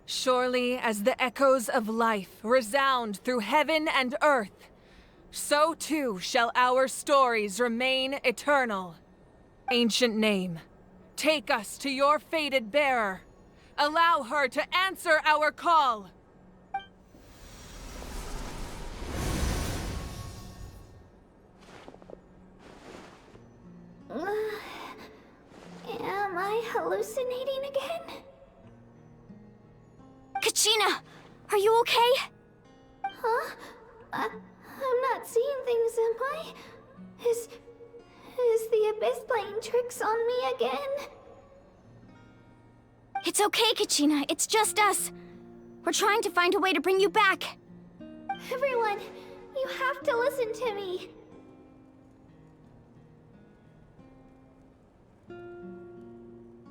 Surely as the echoes of life resound through heaven and earth, so too shall our stories remain eternal. Ancient name, take us to your fated bearer. Allow her to answer our call. Am I hallucinating again? Kachina, are you okay? Huh? I'm not seeing things, am I? Is the Abyss playing tricks on me again? It's okay, Kachina. It's just us. We're trying to find a way to bring you back. Everyone, you have to listen to me.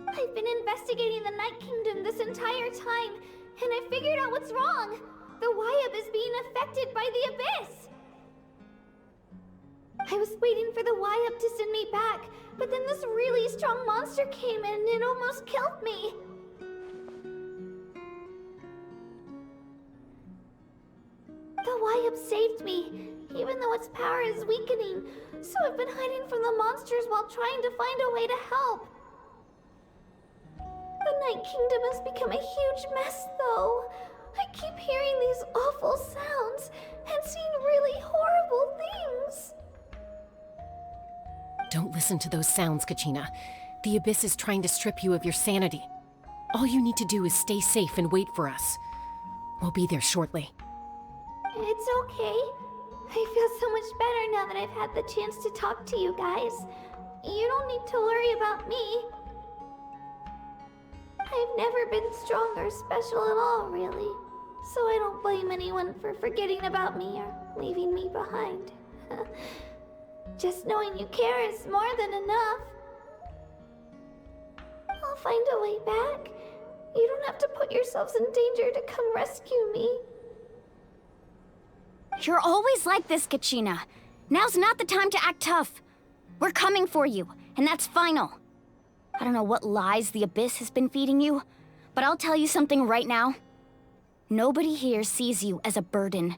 I've been investigating the Night Kingdom this entire time, and I figured out what's wrong. The Wyab is being affected by the Abyss. I was waiting for the Wyab to send me back, but then this really strong monster came in and it almost killed me. The Wyab saved me, even though its power is weakening, so I've been hiding from the monsters while trying to find a way to help. The Night Kingdom has become a huge mess, though. I keep hearing these awful sounds and seeing really horrible things. Don't listen to those sounds, Kachina. The Abyss is trying to strip you of your sanity. All you need to do is stay safe and wait for us. We'll be there shortly. It's okay. I feel so much better now that I've had the chance to talk to you guys. You don't need to worry about me. I've never been strong or special at all, really. So I don't blame anyone for forgetting about me or leaving me behind. Just knowing you care is more than enough. I'll find a way back. You don't have to put yourselves in danger to come rescue me. You're always like this, Kachina. Now's not the time to act tough. We're coming for you, and that's final. I don't know what lies the Abyss has been feeding you, but I'll tell you something right now. Nobody here sees you as a burden.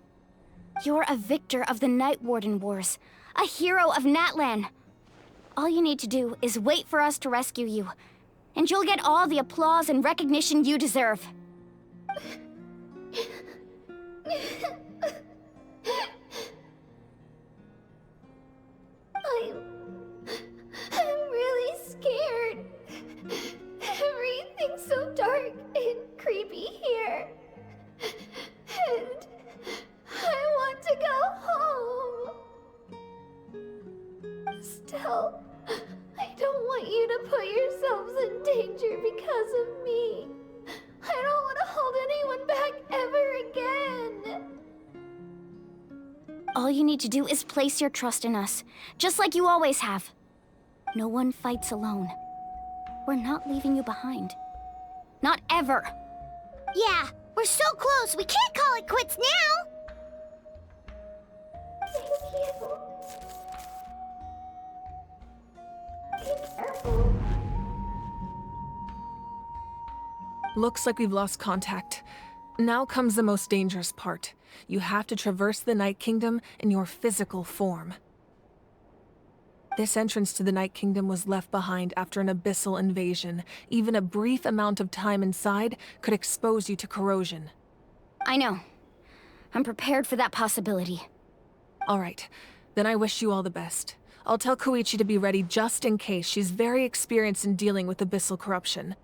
You're a victor of the Night Warden Wars, a hero of Natlan. All you need to do is wait for us to rescue you, and you'll get all the applause and recognition you deserve. I'm really scared. Everything's so dark and creepy here. And I want to go home. Still, I don't want you to put yourselves in danger because of me. I don't want to hold anyone back ever again. All you need to do is place your trust in us, just like you always have. No one fights alone. We're not leaving you behind. Not ever. Yeah, we're so close, we can't call it quits now! Thank you. Be careful. Looks like we've lost contact. Now comes the most dangerous part. You have to traverse the Night Kingdom in your physical form. This entrance to the Night Kingdom was left behind after an abyssal invasion. Even a brief amount of time inside could expose you to corrosion. I know. I'm prepared for that possibility. All right, then I wish you all the best. I'll tell Koichi to be ready just in case. She's very experienced in dealing with abyssal corruption.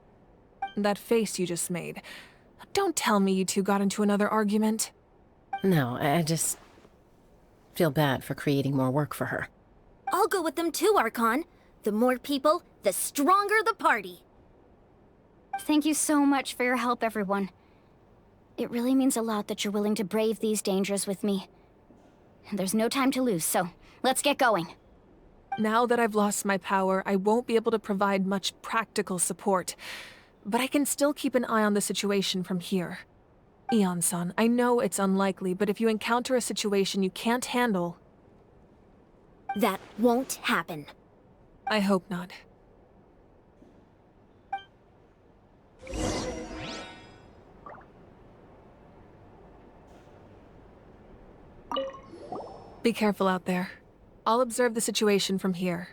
That face you just made. Don't tell me you two got into another argument. No, I just feel bad for creating more work for her. I'll go with them too, Archon. The more people, the stronger the party. Thank you so much for your help, everyone. It really means a lot that you're willing to brave these dangers with me. And there's no time to lose, so let's get going. Now that I've lost my power, I won't be able to provide much practical support. But I can still keep an eye on the situation from here. Eon-san, I know it's unlikely, but if you encounter a situation you can't handle... That won't happen. I hope not. Be careful out there. I'll observe the situation from here.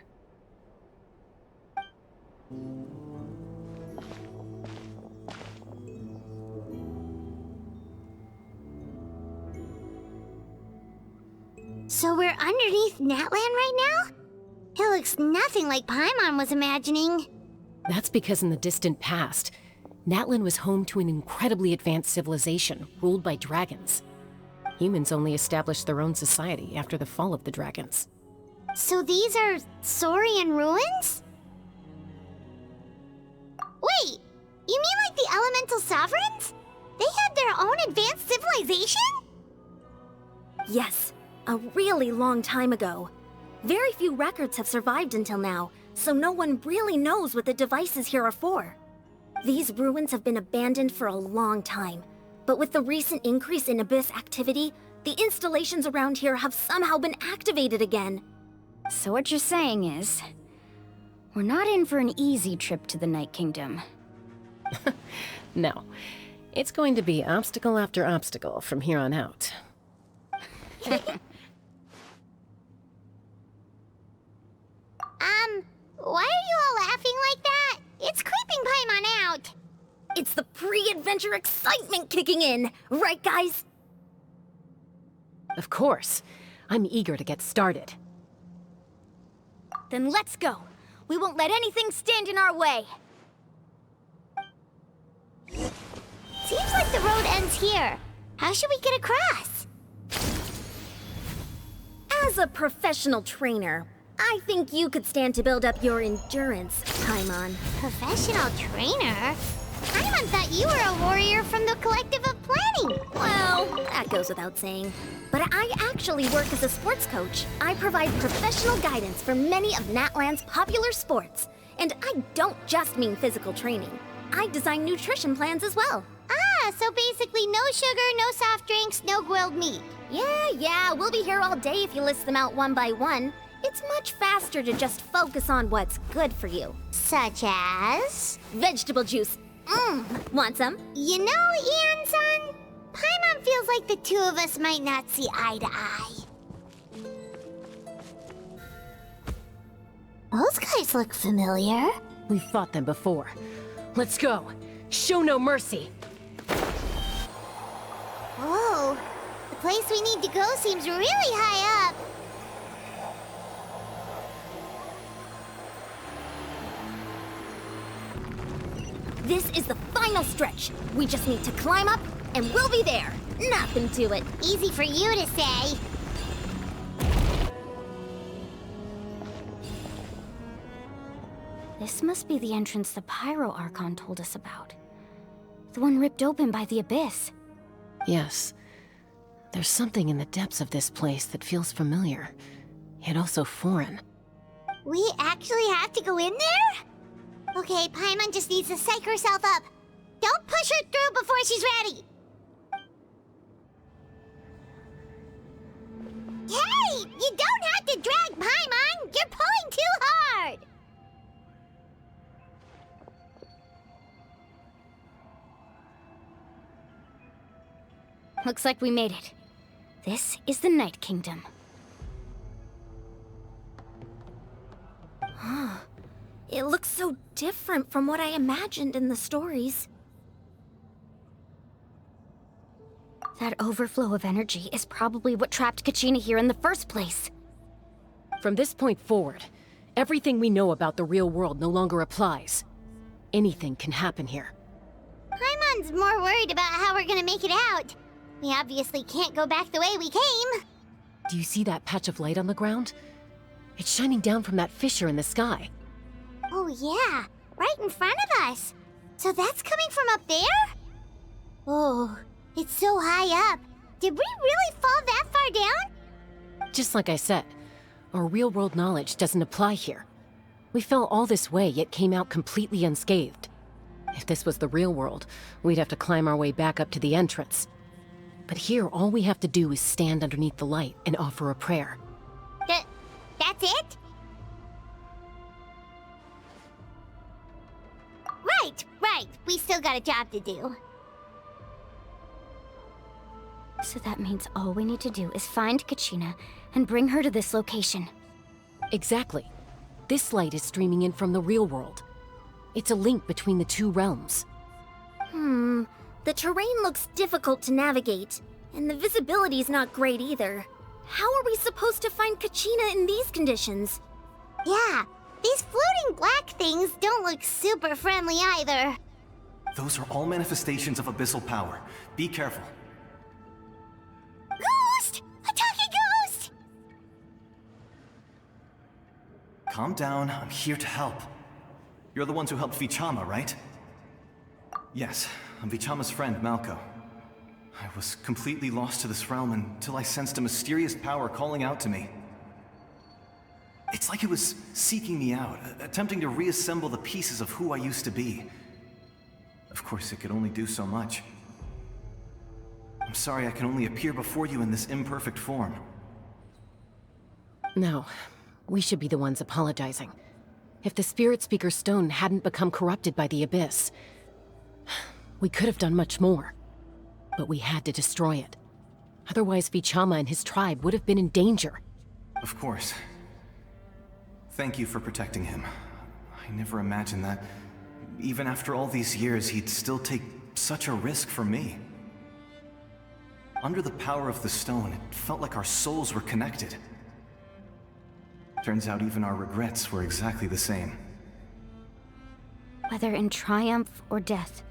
So we're underneath Natlan right now? It looks nothing like Paimon was imagining. That's because in the distant past, Natlan was home to an incredibly advanced civilization ruled by dragons. Humans only established their own society after the fall of the dragons. So these are Saurian ruins? Wait, you mean like the elemental sovereigns? They had their own advanced civilization? Yes, a really long time ago. Very few records have survived until now, so no one really knows what the devices here are for. These ruins have been abandoned for a long time, but with the recent increase in Abyss activity, the installations around here have somehow been activated again. So what you're saying is, we're not in for an easy trip to the Night Kingdom. No, it's going to be obstacle after obstacle from here on out. Why are you all laughing like that? It's creeping Paimon out. It's the pre-adventure excitement kicking in, right guys? Of course. I'm eager to get started. Then let's go. We won't let anything stand in our way. Seems like the road ends here. How should we get across? As a professional trainer, I think you could stand to build up your endurance, Paimon. Professional trainer? Paimon thought you were a warrior from the Collective of Planning. Well, that goes without saying. But I actually work as a sports coach. I provide professional guidance for many of Natlan's popular sports. And I don't just mean physical training. I design nutrition plans as well. Ah, so basically no sugar, no soft drinks, no grilled meat. Yeah, we'll be here all day if you list them out one by one. It's much faster to just focus on what's good for you. Such as? Vegetable juice. Want some? You know, Ian-san, Paimon feels like the two of us might not see eye to eye. Those guys look familiar. We've fought them before. Let's go. Show no mercy. Whoa, the place we need to go seems really high up. This is the final stretch. We just need to climb up, and we'll be there. Nothing to it. Easy for you to say. This must be the entrance the Pyro Archon told us about. The one ripped open by the Abyss. Yes. There's something in the depths of this place that feels familiar, yet also foreign. We actually have to go in there? Okay, Paimon just needs to psych herself up. Don't push her through before she's ready. Hey! You don't have to drag Paimon! You're pulling too hard! Looks like we made it. This is the Night Kingdom. It looks so different from what I imagined in the stories. That overflow of energy is probably what trapped Kachina here in the first place. From this point forward, everything we know about the real world no longer applies. Anything can happen here. Paimon's more worried about how we're gonna make it out. We obviously can't go back the way we came. Do you see that patch of light on the ground? It's shining down from that fissure in the sky. Oh yeah, right in front of us. So that's coming from up there? Oh, it's so high up. Did we really fall that far down? Just like I said, our real-world knowledge doesn't apply here. We fell all this way, yet came out completely unscathed. If this was the real world, we'd have to climb our way back up to the entrance. But here, all we have to do is stand underneath the light and offer a prayer. That's it? Right. We still got a job to do. So that means all we need to do is find Kachina and bring her to this location. Exactly. This light is streaming in from the real world. It's a link between the two realms. The terrain looks difficult to navigate, and the visibility's not great either. How are we supposed to find Kachina in these conditions? Yeah, these floating black things don't look super friendly either. Those are all manifestations of abyssal power. Be careful. Ghost! A talking ghost! Calm down, I'm here to help. You're the ones who helped Vichama, right? Yes, I'm Vichama's friend, Malko. I was completely lost to this realm until I sensed a mysterious power calling out to me. It's like it was seeking me out, attempting to reassemble the pieces of who I used to be. Of course, it could only do so much. I'm sorry I can only appear before you in this imperfect form. No, we should be the ones apologizing. If the Spirit Speaker Stone hadn't become corrupted by the Abyss, we could have done much more. But we had to destroy it. Otherwise, Vichama and his tribe would have been in danger. Of course. Thank you for protecting him. I never imagined that, even after all these years, he'd still take such a risk for me. Under the power of the stone, it felt like our souls were connected. Turns out even our regrets were exactly the same. Whether in triumph or death,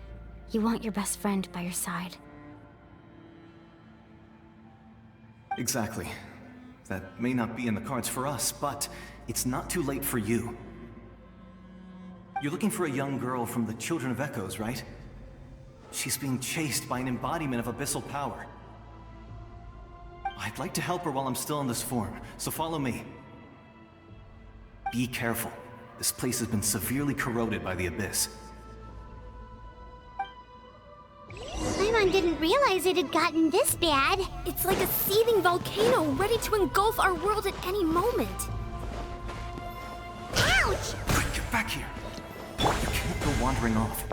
you want your best friend by your side. Exactly. That may not be in the cards for us, but it's not too late for you. You're looking for a young girl from the Children of Echoes, right? She's being chased by an embodiment of abyssal power. I'd like to help her while I'm still in this form, so follow me. Be careful. This place has been severely corroded by the Abyss. Paimon didn't realize it had gotten this bad. It's like a seething volcano ready to engulf our world at any moment. Ouch! Quick, get back here! You can't go wandering off.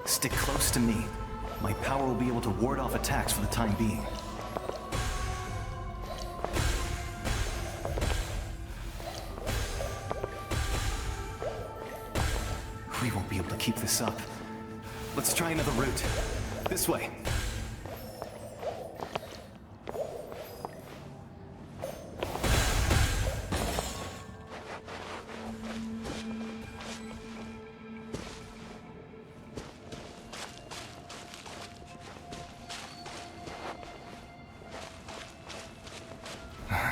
Stick close to me. My power will be able to ward off attacks for the time being. We won't be able to keep this up. Let's try another route. This way.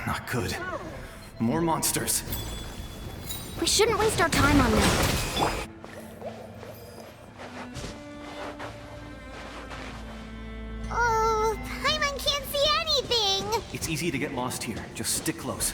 Not good. More monsters. We shouldn't waste our time on them. Oh, Paimon can't see anything! It's easy to get lost here. Just stick close.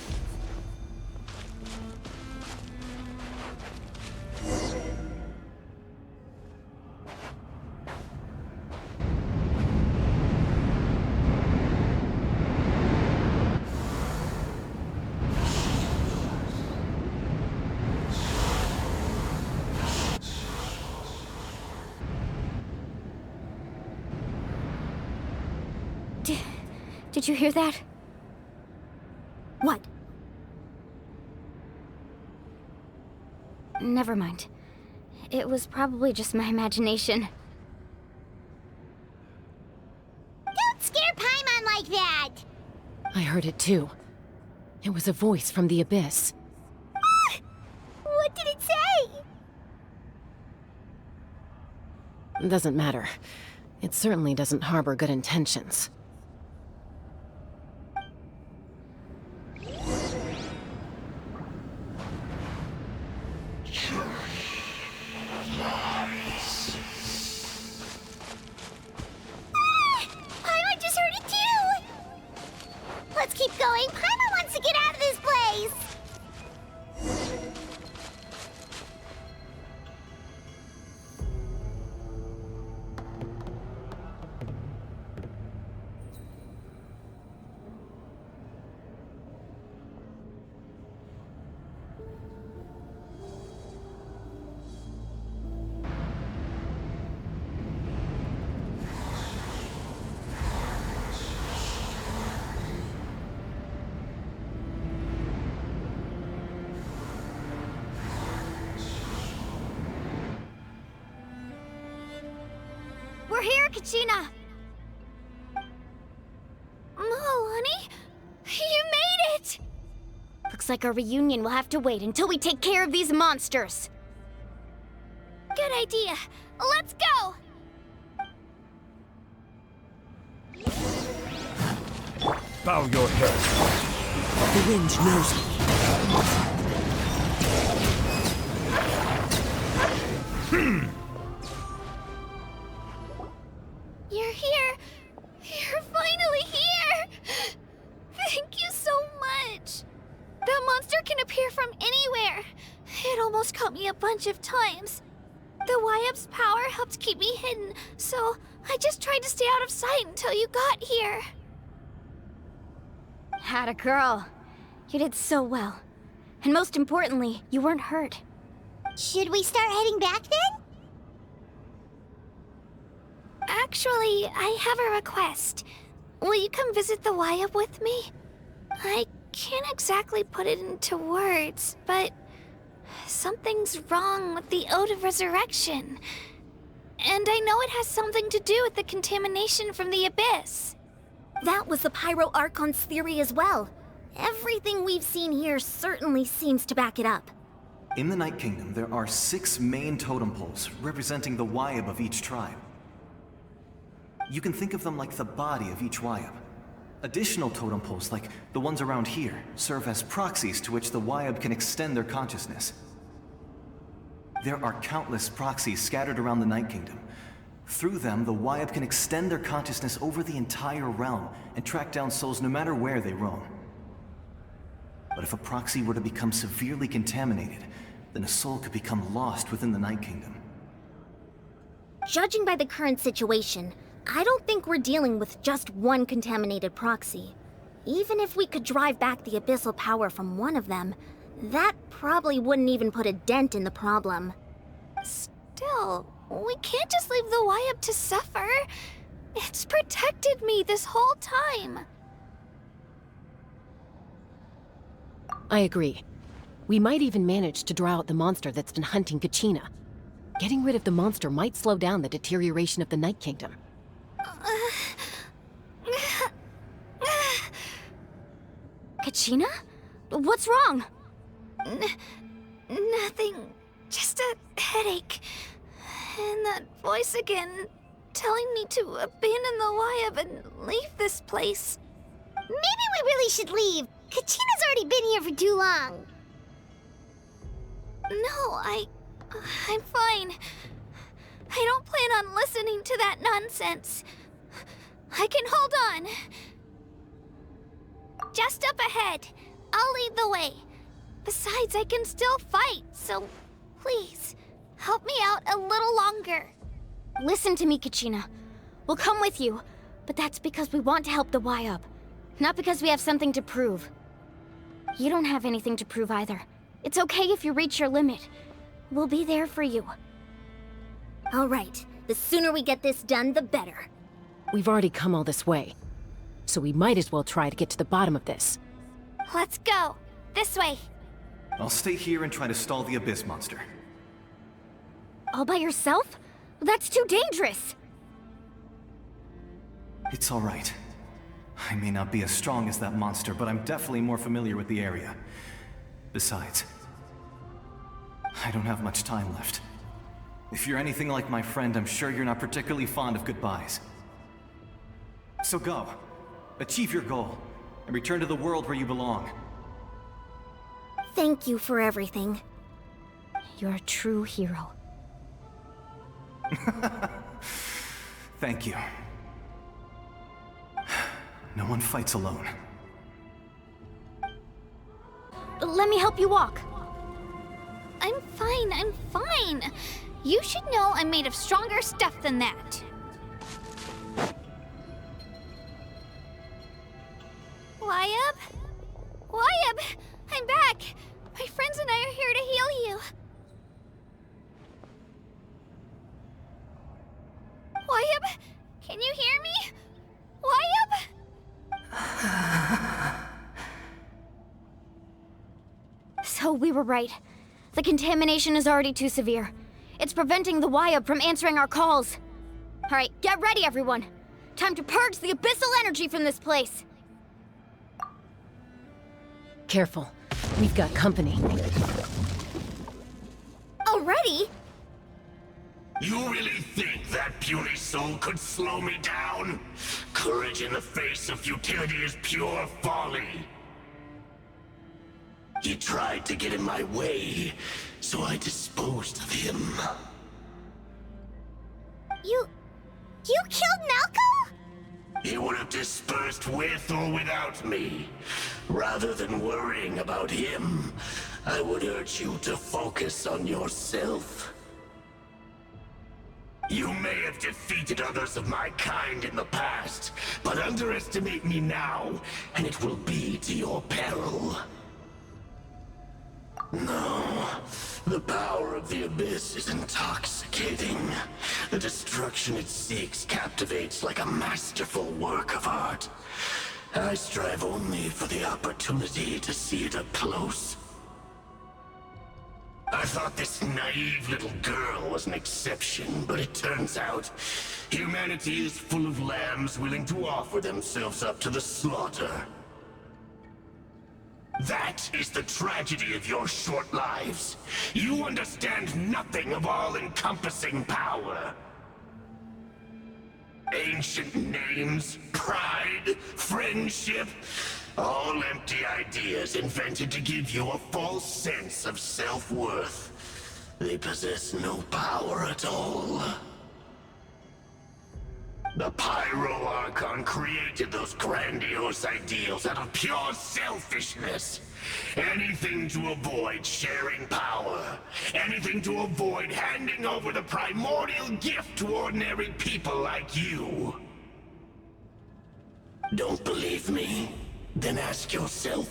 Did you hear that? What? Never mind. It was probably just my imagination. Don't scare Paimon like that! I heard it too. It was a voice from the Abyss. What did it say? Doesn't matter. It certainly doesn't harbor good intentions. Paimon just heard it too! Let's keep going. Paimon wants to get out of this place! You're here, Kachina! Milani? You made it! Looks like our reunion will have to wait until we take care of these monsters. Good idea. Let's go! Bow your head. The wind knows me. You're here. You're finally here. Thank you so much. That monster can appear from anywhere. It almost caught me a bunch of times. The Wyap's power helped keep me hidden, so I just tried to stay out of sight until you got here. Atta girl. You did so well. And most importantly, you weren't hurt. Should we start heading back then? Actually, I have a request. Will you come visit the Wyap with me? I can't exactly put it into words, but something's wrong with the Ode of Resurrection. And I know it has something to do with the contamination from the Abyss. That was the Pyro Archon's theory as well. Everything we've seen here certainly seems to back it up. In the Night Kingdom, there are 6 main totem poles representing the Wyap of each tribe. You can think of them like the body of each Wyap. Additional totem poles, like the ones around here, serve as proxies to which the Wyap can extend their consciousness. There are countless proxies scattered around the Night Kingdom. Through them, the Wyap can extend their consciousness over the entire realm and track down souls no matter where they roam. But if a proxy were to become severely contaminated, then a soul could become lost within the Night Kingdom. Judging by the current situation, I don't think we're dealing with just one contaminated proxy. Even if we could drive back the abyssal power from one of them, that probably wouldn't even put a dent in the problem. Still, we can't just leave the Wyap to suffer. It's protected me this whole time. I agree. We might even manage to draw out the monster that's been hunting Kachina. Getting rid of the monster might slow down the deterioration of the Night Kingdom. Kachina? What's wrong? Nothing. Just a headache. And that voice again, telling me to abandon the Wyap and leave this place. Maybe we really should leave. Kachina's already been here for too long. No, I'm fine. I don't plan on listening to that nonsense. I can hold on. Just up ahead. I'll lead the way. Besides, I can still fight, so please, help me out a little longer. Listen to me, Kachina. We'll come with you, but that's because we want to help the Wyap, not because we have something to prove. You don't have anything to prove either. It's okay if you reach your limit. We'll be there for you. All right, the sooner we get this done, the better. We've already come all this way, so we might as well try to get to the bottom of this. Let's go. This way. I'll stay here and try to stall the Abyss monster. All by yourself? That's too dangerous! It's all right. I may not be as strong as that monster, but I'm definitely more familiar with the area. Besides, I don't have much time left. If you're anything like my friend, I'm sure you're not particularly fond of goodbyes. So go. Achieve your goal, and return to the world where you belong. Thank you for everything. You're a true hero. Thank you. No one fights alone. Let me help you walk. I'm fine. You should know I'm made of stronger stuff than that. Wyap? Wyap! I'm back! My friends and I are here to heal you. Wyap? Can you hear me? Wyap? So we were right. The contamination is already too severe. It's preventing the Wyap from answering our calls. Alright, get ready, everyone. Time to purge the abyssal energy from this place. Careful. We've got company. Already? You really think that puny soul could slow me down? Courage in the face of futility is pure folly. He tried to get in my way, so I disposed of him. You killed Malco? He would have dispersed with or without me. Rather than worrying about him, I would urge you to focus on yourself. You may have defeated others of my kind in the past, but underestimate me now, and it will be to your peril. No, the power of the Abyss is intoxicating. The destruction it seeks captivates like a masterful work of art. I strive only for the opportunity to see it up close. I thought this naive little girl was an exception, but it turns out humanity is full of lambs willing to offer themselves up to the slaughter. That is the tragedy of your short lives. You understand nothing of all-encompassing power. Ancient names, pride, friendship, all empty ideas invented to give you a false sense of self-worth. They possess no power at all. The Pyro Archon created those grandiose ideals out of pure selfishness. Anything to avoid sharing power. Anything to avoid handing over the primordial gift to ordinary people like you. Don't believe me? Then ask yourself,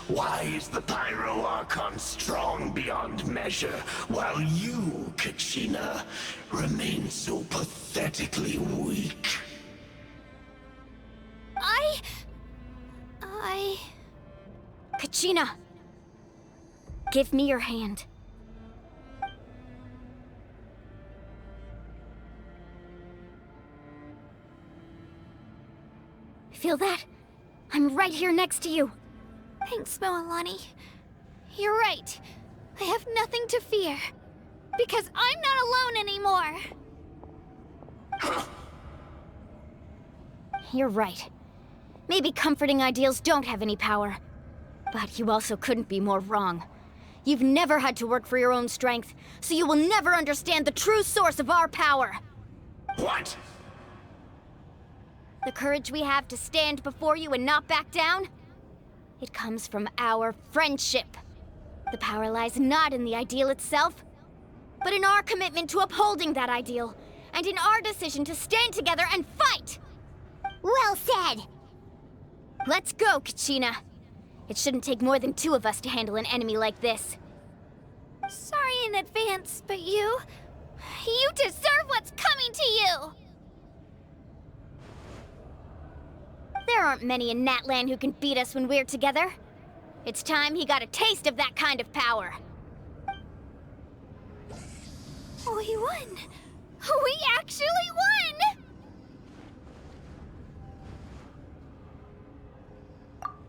why is the Pyro Archon strong beyond measure, while you, Kachina, remain so pathetically weak? Kachina! Give me your hand. Feel that? I'm right here next to you. Thanks, Moalani. You're right. I have nothing to fear. Because I'm not alone anymore. You're right. Maybe comforting ideals don't have any power. But you also couldn't be more wrong. You've never had to work for your own strength, so you will never understand the true source of our power. What? The courage we have to stand before you and not back down? It comes from our friendship. The power lies not in the ideal itself, but in our commitment to upholding that ideal, and in our decision to stand together and fight! Well said! Let's go, Kachina. It shouldn't take more than 2 of us to handle an enemy like this. Sorry in advance, but you deserve what's coming to you! There aren't many in Natlan who can beat us when we're together. It's time he got a taste of that kind of power. We won! We actually won!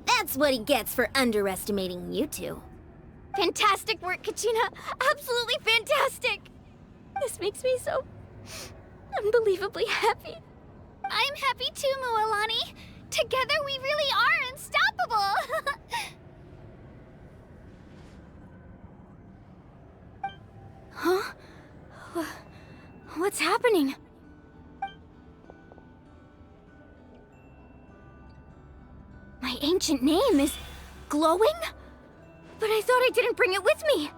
That's what he gets for underestimating you two. Fantastic work, Kachina! Absolutely fantastic! This makes me so unbelievably happy. I'm happy too, Moalani. Together we really are unstoppable! Huh? What's happening? My ancient name is glowing? But I thought I didn't bring it with me.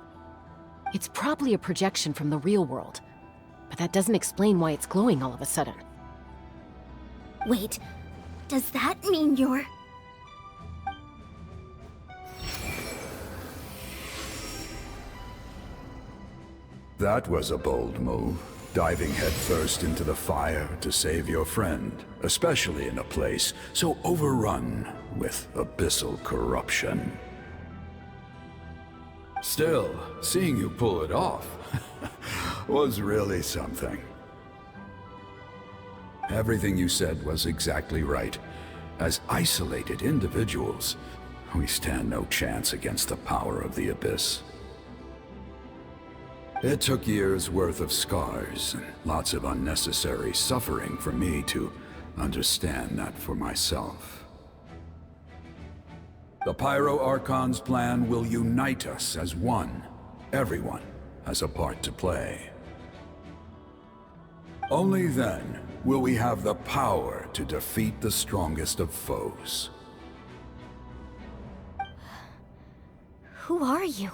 It's probably a projection from the real world. But that doesn't explain why it's glowing all of a sudden. Wait, does that mean you're... That was a bold move, diving headfirst into the fire to save your friend, especially in a place so overrun with abyssal corruption. Still, seeing you pull it off was really something. Everything you said was exactly right. As isolated individuals, we stand no chance against the power of the Abyss. It took years' worth of scars and lots of unnecessary suffering for me to understand that for myself. The Pyro Archon's plan will unite us as one. Everyone has a part to play. Only then will we have the power to defeat the strongest of foes. Who are you?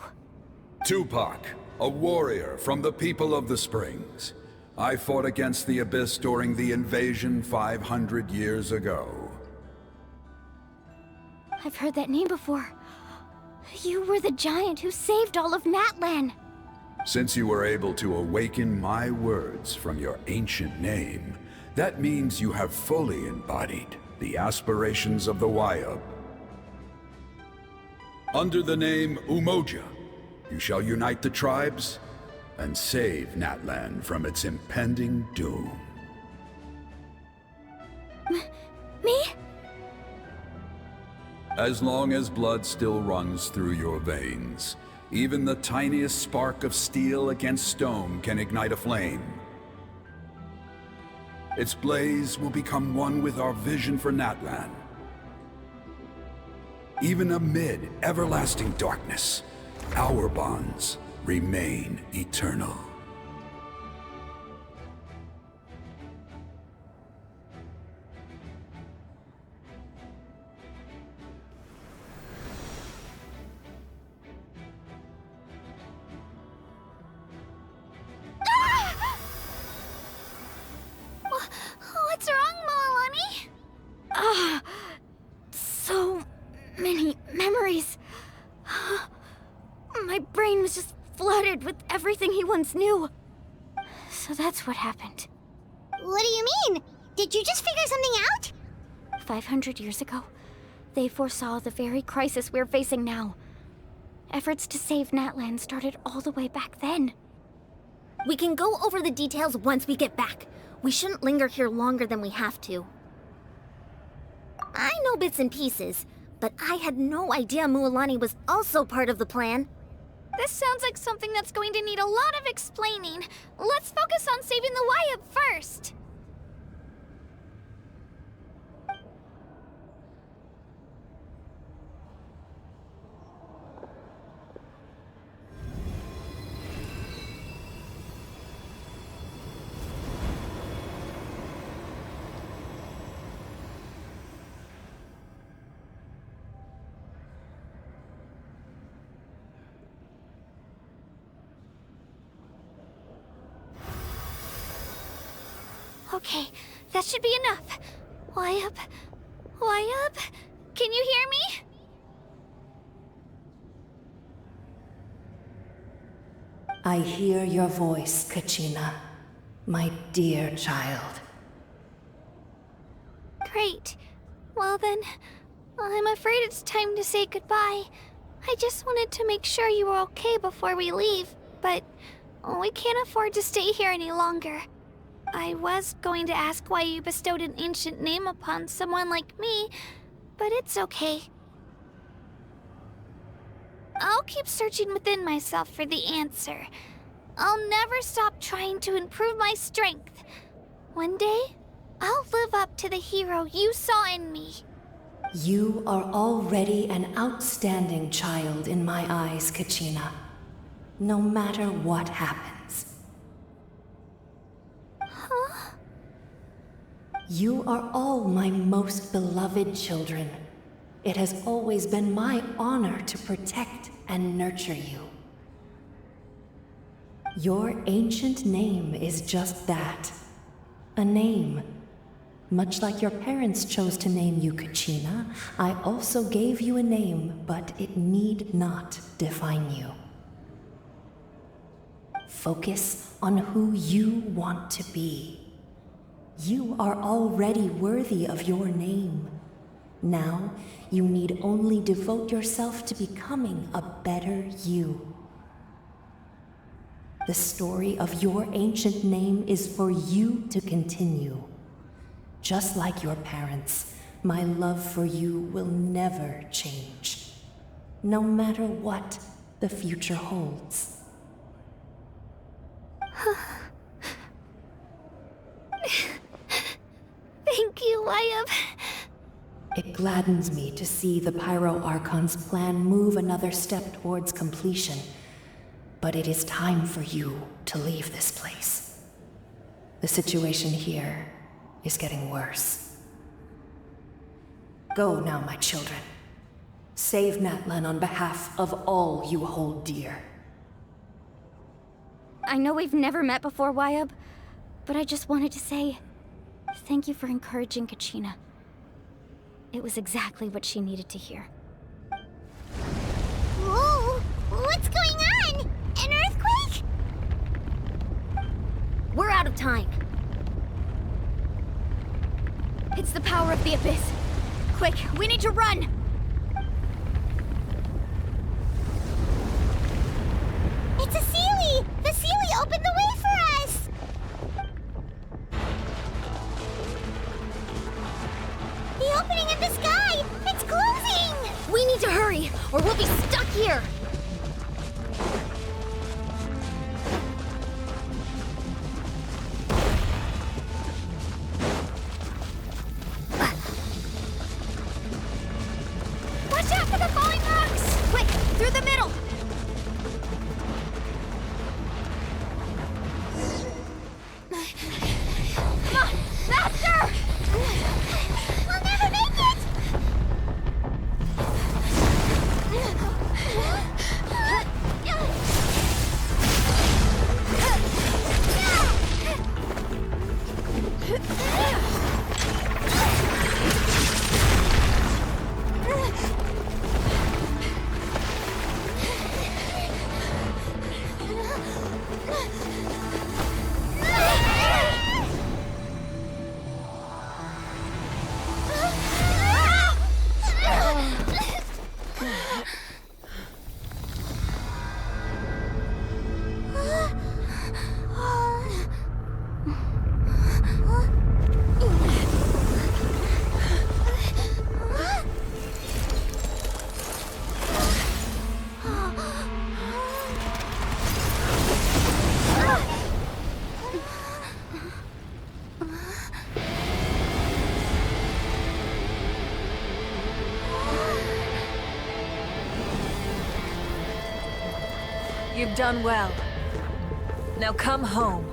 Tupac, a warrior from the people of the Springs. I fought against the Abyss during the invasion 500 years ago. I've heard that name before. You were the giant who saved all of Natlan. Since you were able to awaken my words from your ancient name, that means you have fully embodied the aspirations of the Wyub. Under the name Umoja, you shall unite the tribes and save Natlan from its impending doom. Me? As long as blood still runs through your veins, even the tiniest spark of steel against stone can ignite a flame. Its blaze will become one with our vision for Natlan. Even amid everlasting darkness, our bonds remain eternal. What's wrong, Moalani? So many memories. My brain was just flooded with everything he once knew. So that's what happened. What do you mean? Did you just figure something out? 500 years ago, they foresaw the very crisis we're facing now. Efforts to save Natlan started all the way back then. We can go over the details once we get back. We shouldn't linger here longer than we have to. I know bits and pieces, but I had no idea Mualani was also part of the plan. This sounds like something that's going to need a lot of explaining. Let's focus on saving the Wyub first. Okay, that should be enough. Wyub? Wyub? Can you hear me? I hear your voice, Kachina, my dear child. Great. Well then, I'm afraid it's time to say goodbye. I just wanted to make sure you were okay before we leave, but we can't afford to stay here any longer. I was going to ask why you bestowed an ancient name upon someone like me, but it's okay. I'll keep searching within myself for the answer. I'll never stop trying to improve my strength. One day, I'll live up to the hero you saw in me. You are already an outstanding child in my eyes, Kachina. No matter what happens. Huh? You are all my most beloved children. It has always been my honor to protect and nurture you. Your ancient name is just that. A name. Much like your parents chose to name you Kachina, I also gave you a name, but it need not define you. Focus on who you want to be. You are already worthy of your name. Now, you need only devote yourself to becoming a better you. The story of your ancient name is for you to continue. Just like your parents, my love for you will never change. No matter what the future holds. Thank you, Wyatt. It gladdens me to see the Pyro Archon's plan move another step towards completion. But it is time for you to leave this place. The situation here is getting worse. Go now, my children. Save Natlan on behalf of all you hold dear. I know we've never met before, Wyatt, but I just wanted to say thank you for encouraging Kachina. It was exactly what she needed to hear. Whoa! What's going on? An earthquake? We're out of time. It's the power of the Abyss. Quick, we need to run! It's a Sealy! The Sealy opened the way for us! The opening in the sky! It's closing! We need to hurry, or we'll be stuck here! Watch out for the falling rocks! Quick, through the middle! Come on, faster! We'll never make it! You've done well. Now come home.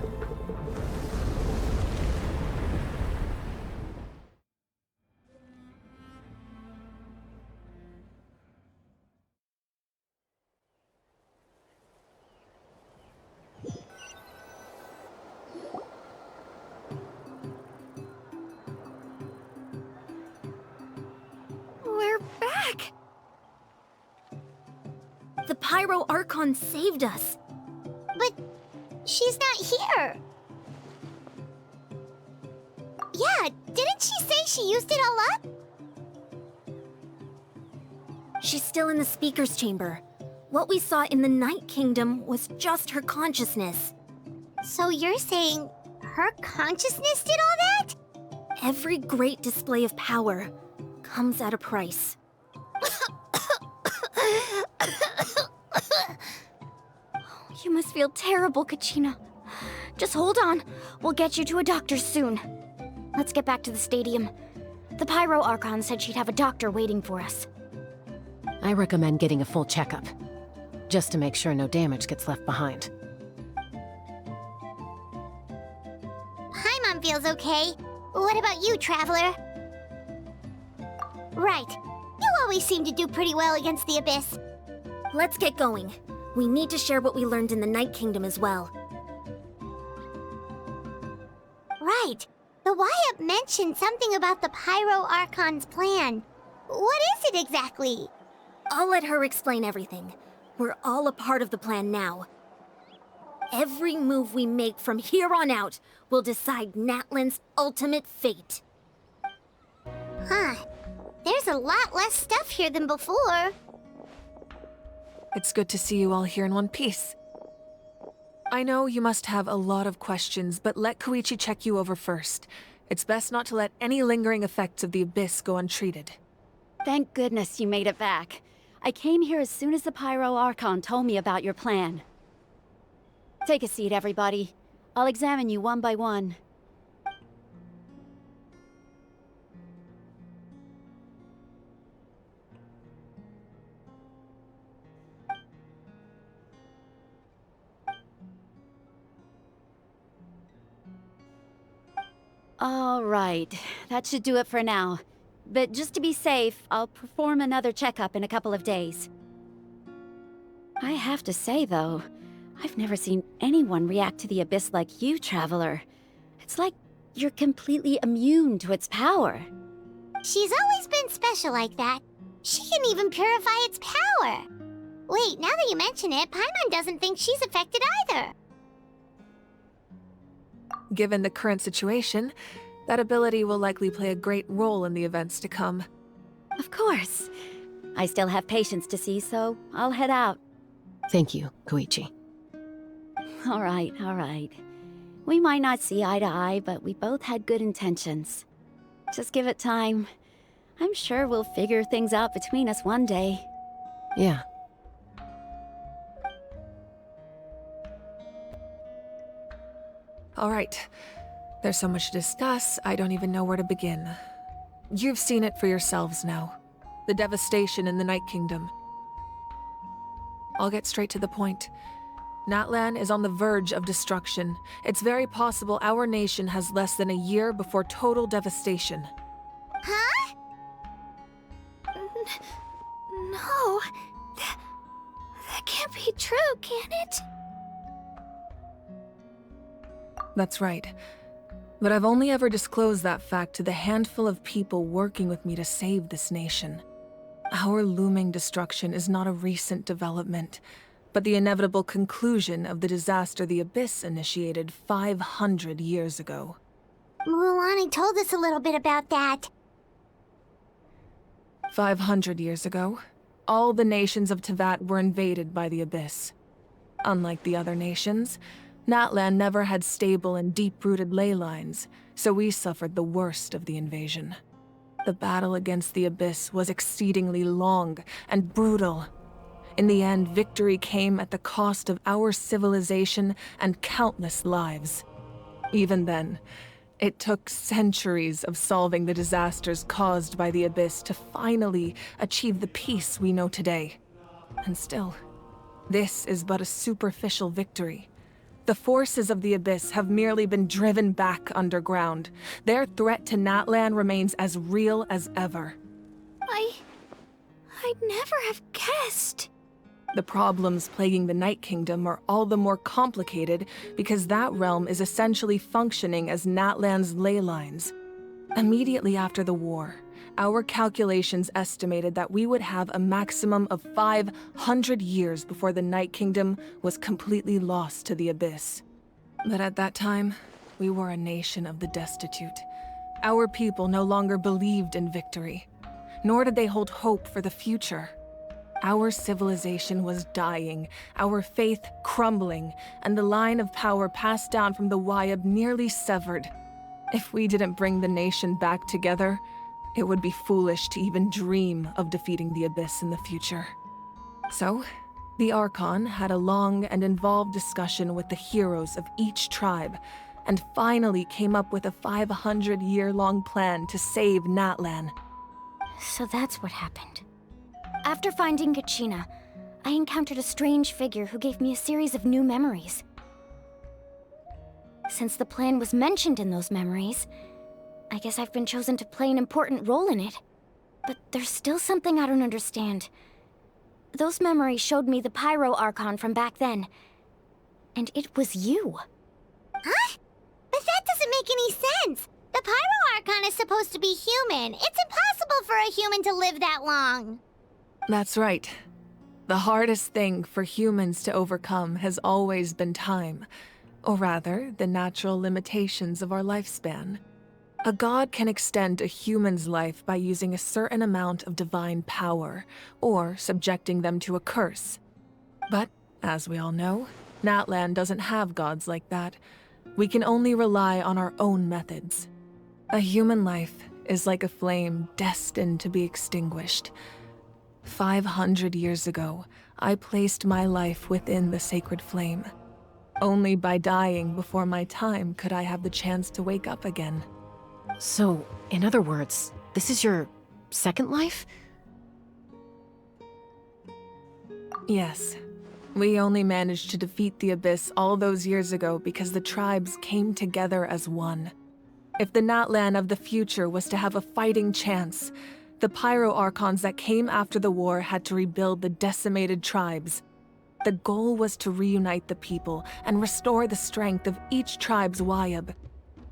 We're back! The Pyro Archon saved us. But she's not here. Yeah, didn't she say she used it all up? She's still in the speaker's chamber. What we saw in the Night Kingdom was just her consciousness. So you're saying her consciousness did all that? Every great display of power comes at a price. You must feel terrible, Kachina. Just hold on. We'll get you to a doctor soon. Let's get back to the stadium. The Pyro Archon said she'd have a doctor waiting for us. I recommend getting a full checkup, just to make sure no damage gets left behind. Paimon feels okay. What about you, Traveler? Right. You always seem to do pretty well against the Abyss. Let's get going. We need to share what we learned in the Night Kingdom as well. Right. The Wyatt mentioned something about the Pyro Archon's plan. What is it exactly? I'll let her explain everything. We're all a part of the plan now. Every move we make from here on out will decide Natlan's ultimate fate. Huh. There's a lot less stuff here than before. It's good to see you all here in one piece. I know you must have a lot of questions, but let Koichi check you over first. It's best not to let any lingering effects of the Abyss go untreated. Thank goodness you made it back. I came here as soon as the Pyro Archon told me about your plan. Take a seat, everybody. I'll examine you one by one. All right, that should do it for now. But just to be safe, I'll perform another checkup in a couple of days. I have to say, though, I've never seen anyone react to the Abyss like you, Traveler. It's like you're completely immune to its power. She's always been special like that. She can even purify its power. Wait, now that you mention it, Paimon doesn't think she's affected either. Given the current situation, that ability will likely play a great role in the events to come. Of course. I still have patients to see, so I'll head out. Thank you, Koichi. All right. We might not see eye to eye, but we both had good intentions. Just give it time. I'm sure we'll figure things out between us one day. Yeah. All right. There's so much to discuss, I don't even know where to begin. You've seen it for yourselves now. The devastation in the Night Kingdom. I'll get straight to the point. Natlan is on the verge of destruction. It's very possible our nation has less than a year before total devastation. Huh? No. That can't be true, can it? That's right. But I've only ever disclosed that fact to the handful of people working with me to save this nation. Our looming destruction is not a recent development, but the inevitable conclusion of the disaster the Abyss initiated 500 years ago. Mualani told us a little bit about that. 500 years ago, all the nations of Tevat were invaded by the Abyss. Unlike the other nations, Natlan never had stable and deep-rooted ley lines, so we suffered the worst of the invasion. The battle against the Abyss was exceedingly long and brutal. In the end, victory came at the cost of our civilization and countless lives. Even then, it took centuries of solving the disasters caused by the Abyss to finally achieve the peace we know today. And still, this is but a superficial victory. The forces of the Abyss have merely been driven back underground. Their threat to Natlan remains as real as ever. I'd never have guessed. The problems plaguing the Night Kingdom are all the more complicated because that realm is essentially functioning as Natlan's ley lines. Immediately after the war, our calculations estimated that we would have a maximum of 500 years before the Night Kingdom was completely lost to the Abyss. But at that time, we were a nation of the destitute. Our people no longer believed in victory, nor did they hold hope for the future. Our civilization was dying, our faith crumbling, and the line of power passed down from the Wayab nearly severed. If we didn't bring the nation back together, it would be foolish to even dream of defeating the Abyss in the future. So, the Archon had a long and involved discussion with the heroes of each tribe, and finally came up with a 500-year-long plan to save Natlan. So that's what happened. After finding Kachina, I encountered a strange figure who gave me a series of new memories. Since the plan was mentioned in those memories, I guess I've been chosen to play an important role in it. But there's still something I don't understand. Those memories showed me the Pyro Archon from back then. And it was you. Huh? But that doesn't make any sense. The Pyro Archon is supposed to be human. It's impossible for a human to live that long. That's right. The hardest thing for humans to overcome has always been time, or rather, the natural limitations of our lifespan. A god can extend a human's life by using a certain amount of divine power, or subjecting them to a curse. But, as we all know, Natlan doesn't have gods like that. We can only rely on our own methods. A human life is like a flame destined to be extinguished. 500 years ago, I placed my life within the sacred flame. Only by dying before my time could I have the chance to wake up again. So, in other words, this is your second life? Yes. We only managed to defeat the Abyss all those years ago because the tribes came together as one. If the Natlan of the future was to have a fighting chance, the Pyro Archons that came after the war had to rebuild the decimated tribes. The goal was to reunite the people and restore the strength of each tribe's Wyab.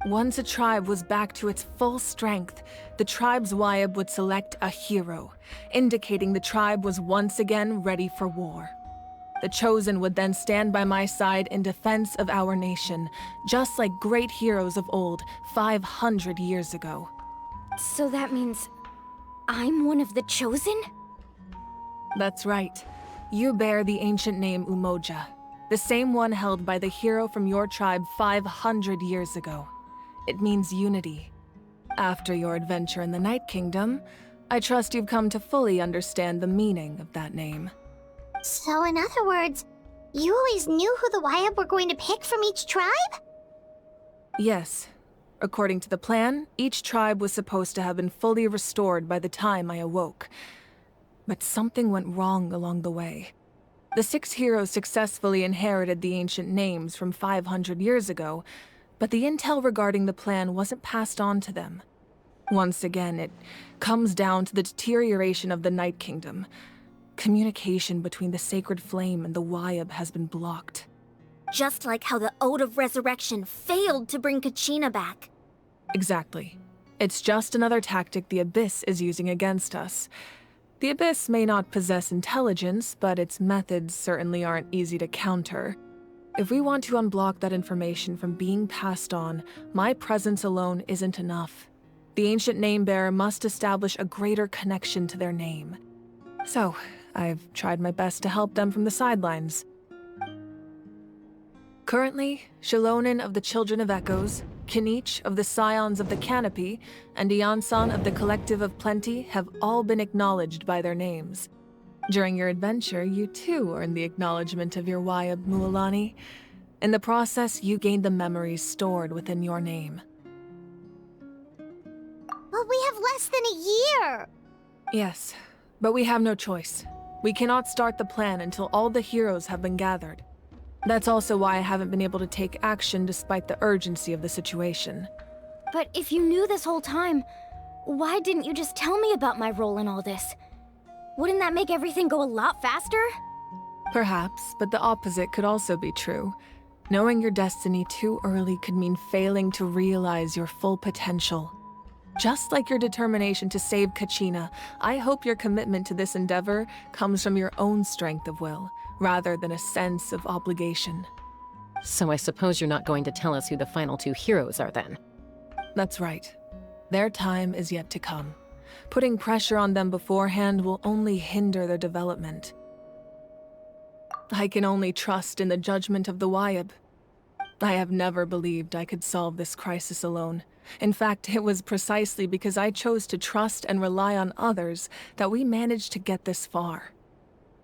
Once a tribe was back to its full strength, the tribe's Wyab would select a hero, indicating the tribe was once again ready for war. The Chosen would then stand by my side in defense of our nation, just like great heroes of old 500 years ago. So that means I'm one of the Chosen? That's right. You bear the ancient name Umoja, the same one held by the hero from your tribe 500 years ago. It means unity. After your adventure in the Night Kingdom, I trust you've come to fully understand the meaning of that name. So in other words, you always knew who the Wyab were going to pick from each tribe? Yes. According to the plan, each tribe was supposed to have been fully restored by the time I awoke. But something went wrong along the way. The 6 heroes successfully inherited the ancient names from 500 years ago, but the intel regarding the plan wasn't passed on to them. Once again, it comes down to the deterioration of the Night Kingdom. Communication between the Sacred Flame and the Wyab has been blocked. Just like how the Ode of Resurrection failed to bring Kachina back. Exactly. It's just another tactic the Abyss is using against us. The Abyss may not possess intelligence, but its methods certainly aren't easy to counter. If we want to unblock that information from being passed on, my presence alone isn't enough. The ancient name-bearer must establish a greater connection to their name. So, I've tried my best to help them from the sidelines. Currently, Shilonin of the Children of Echoes, Kinich of the Scions of the Canopy, and Iansan of the Collective of Plenty have all been acknowledged by their names. During your adventure, you too earned the acknowledgement of your Wyab, Mualani. In the process, you gained the memories stored within your name. But we have less than a year! Yes, but we have no choice. We cannot start the plan until all the heroes have been gathered. That's also why I haven't been able to take action despite the urgency of the situation. But if you knew this whole time, why didn't you just tell me about my role in all this? Wouldn't that make everything go a lot faster? Perhaps, but the opposite could also be true. Knowing your destiny too early could mean failing to realize your full potential. Just like your determination to save Kachina, I hope your commitment to this endeavor comes from your own strength of will, rather than a sense of obligation. So I suppose you're not going to tell us who the final 2 heroes are then? That's right. Their time is yet to come. Putting pressure on them beforehand will only hinder their development. I can only trust in the judgment of the Wyab. I have never believed I could solve this crisis alone. In fact, it was precisely because I chose to trust and rely on others that we managed to get this far.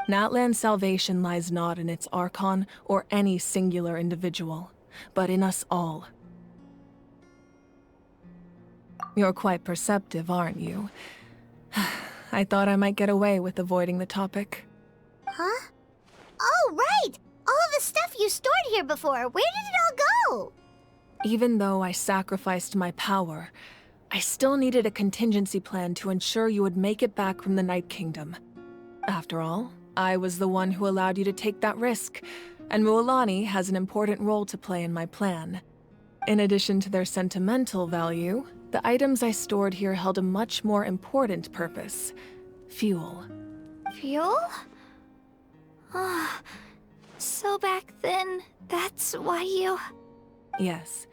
Natlan's salvation lies not in its Archon or any singular individual, but in us all. You're quite perceptive, aren't you? I thought I might get away with avoiding the topic. Huh? Oh, right! All of the stuff you stored here before, where did it all go? Even though I sacrificed my power, I still needed a contingency plan to ensure you would make it back from the Night Kingdom. After all, I was the one who allowed you to take that risk, and Mualani has an important role to play in my plan. In addition to their sentimental value, the items I stored here held a much more important purpose: fuel. Fuel? Ah, so back then, that's why you... Yes.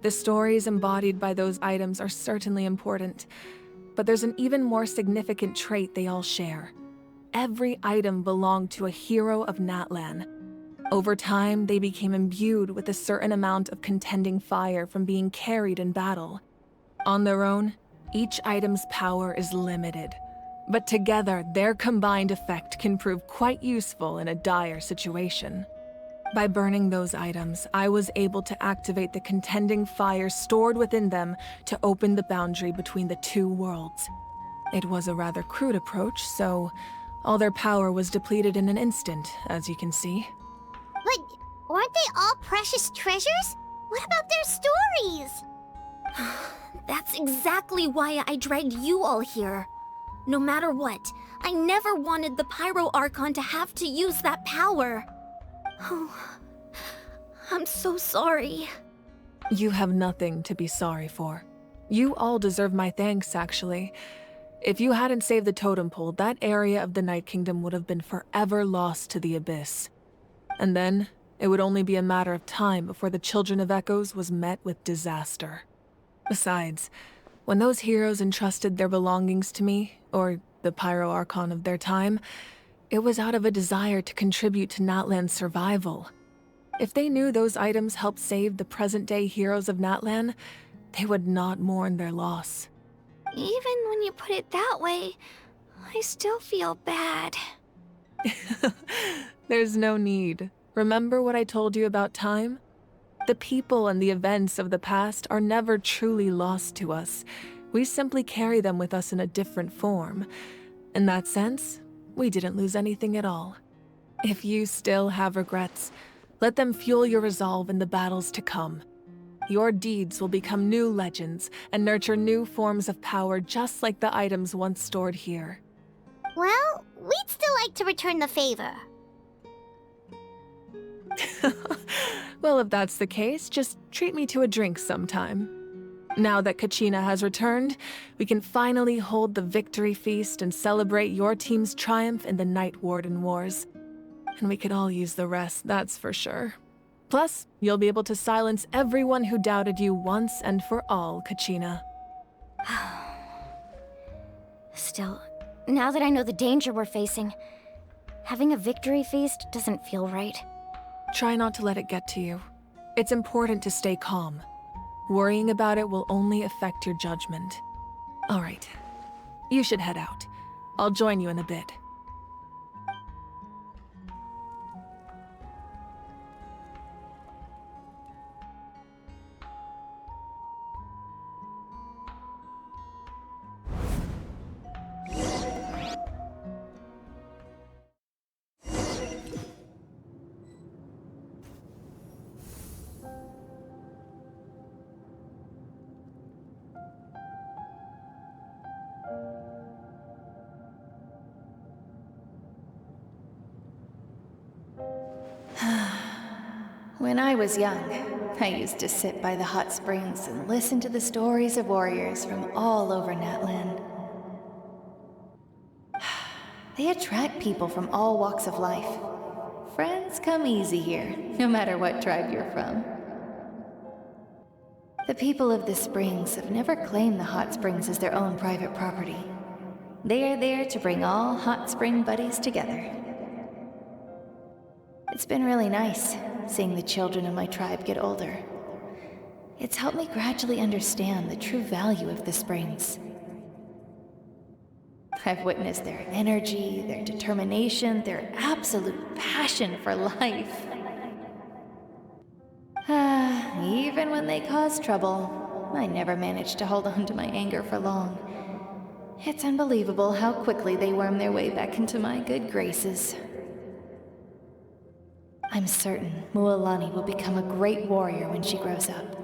The stories embodied by those items are certainly important, but there's an even more significant trait they all share. Every item belonged to a hero of Natlan. Over time, they became imbued with a certain amount of contending fire from being carried in battle. On their own, each item's power is limited, but together their combined effect can prove quite useful in a dire situation. By burning those items, I was able to activate the contending fire stored within them to open the boundary between the two worlds. It was a rather crude approach, so all their power was depleted in an instant, as you can see. But aren't they all precious treasures? What about their stories? That's exactly why I dragged you all here. No matter what, I never wanted the Pyro Archon to have to use that power. Oh, I'm so sorry. You have nothing to be sorry for. You all deserve my thanks, actually. If you hadn't saved the totem pole, that area of the Night Kingdom would have been forever lost to the abyss. And then, it would only be a matter of time before the Children of Echoes was met with disaster. Besides, when those heroes entrusted their belongings to me, or the Pyro Archon of their time, it was out of a desire to contribute to Natlan's survival. If they knew those items helped save the present-day heroes of Natlan, they would not mourn their loss. Even when you put it that way, I still feel bad. There's no need. Remember what I told you about time? The people and the events of the past are never truly lost to us. We simply carry them with us in a different form. In that sense, we didn't lose anything at all. If you still have regrets, let them fuel your resolve in the battles to come. Your deeds will become new legends and nurture new forms of power just like the items once stored here. Well, we'd still like to return the favor. Well, if that's the case, just treat me to a drink sometime. Now that Kachina has returned, we can finally hold the victory feast and celebrate your team's triumph in the Night Warden Wars. And we could all use the rest, that's for sure. Plus, you'll be able to silence everyone who doubted you once and for all, Kachina. Still, now that I know the danger we're facing, having a victory feast doesn't feel right. Try not to let it get to you. It's important to stay calm. Worrying about it will only affect your judgment. All right, you should head out. I'll join you in a bit. When I was young, I used to sit by the hot springs and listen to the stories of warriors from all over Natlan. They attract people from all walks of life. Friends come easy here, no matter what tribe you're from. The people of the springs have never claimed the hot springs as their own private property. They are there to bring all hot spring buddies together. It's been really nice, seeing the children of my tribe get older. It's helped me gradually understand the true value of the springs. I've witnessed their energy, their determination, their absolute passion for life. Even when they cause trouble, I never managed to hold on to my anger for long. It's unbelievable how quickly they worm their way back into my good graces. I'm certain Mualani will become a great warrior when she grows up.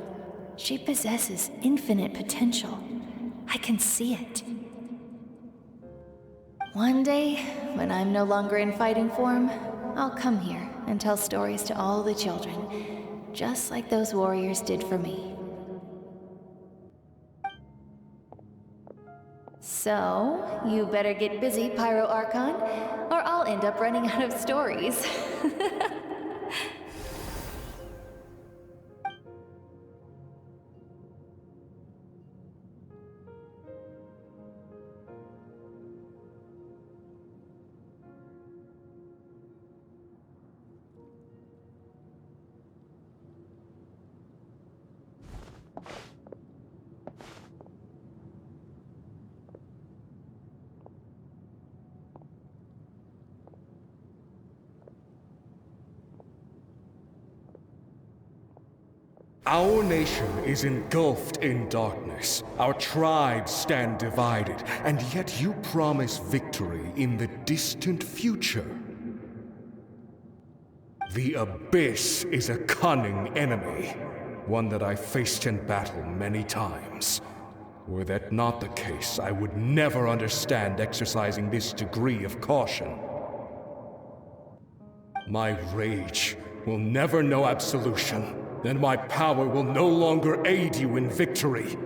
She possesses infinite potential. I can see it. One day, when I'm no longer in fighting form, I'll come here and tell stories to all the children, just like those warriors did for me. So, you better get busy, Pyro Archon, or I'll end up running out of stories. Our nation is engulfed in darkness. Our tribes stand divided, and yet you promise victory in the distant future. The Abyss is a cunning enemy, one that I faced in battle many times. Were that not the case, I would never understand exercising this degree of caution. My rage will never know absolution, and my power will no longer aid you in victory.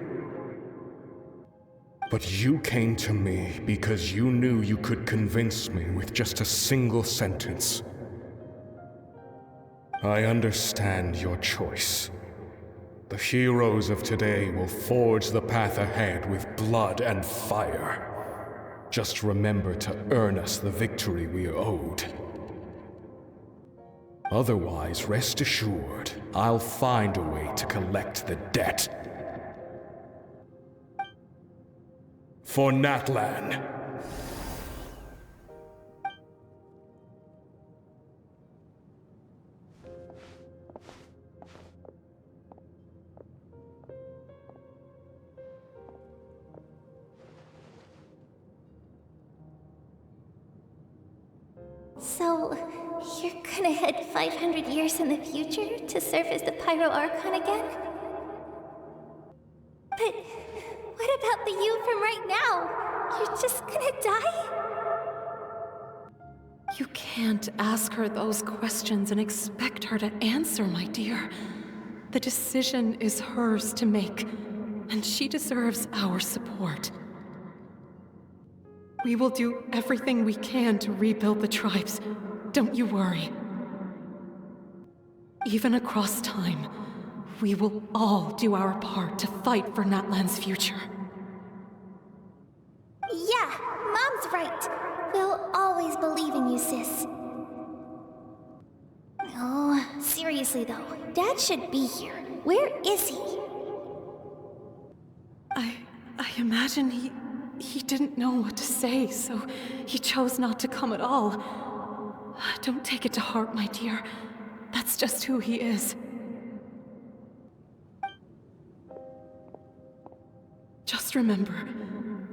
But you came to me because you knew you could convince me with just a single sentence. I understand your choice. The heroes of today will forge the path ahead with blood and fire. Just remember to earn us the victory we are owed. Otherwise, rest assured, I'll find a way to collect the debt. For Natlan. So, you're gonna head 500 years in the future to serve as the Pyro Archon again? But what about the you from right now? You're just gonna die? You can't ask her those questions and expect her to answer, my dear. The decision is hers to make, and she deserves our support. We will do everything we can to rebuild the tribes. Don't you worry. Even across time, we will all do our part to fight for Natlan's future. Yeah, Mom's right. We'll always believe in you, sis. Oh, seriously though, Dad should be here. Where is he? I imagine he didn't know what to say, so he chose not to come at all. Don't take it to heart, my dear. That's just who he is. Just remember,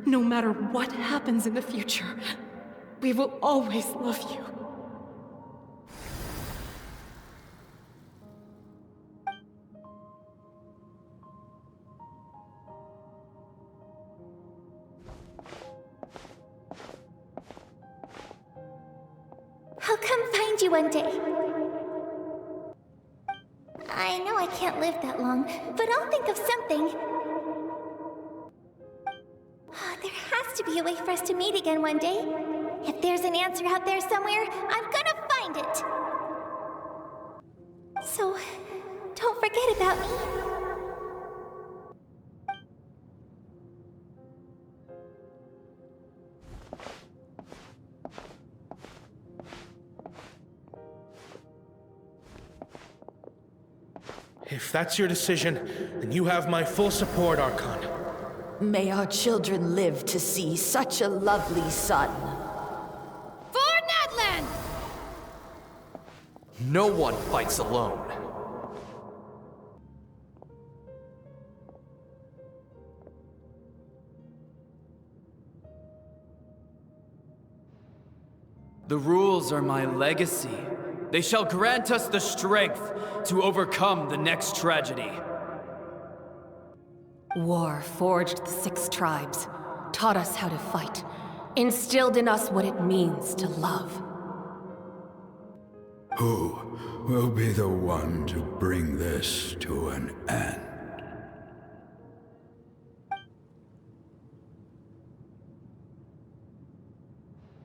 no matter what happens in the future, we will always love you. I'll come find you one day. I know I can't live that long, but I'll think of something. There has to be a way for us to meet again one day. If there's an answer out there somewhere, I'm gonna find it. So, don't forget about me. If that's your decision, then you have my full support, Archon. May our children live to see such a lovely son. For Natlan! No one fights alone. The rules are my legacy. They shall grant us the strength to overcome the next tragedy. War forged the 6 tribes, taught us how to fight, instilled in us what it means to love. Who will be the one to bring this to an end?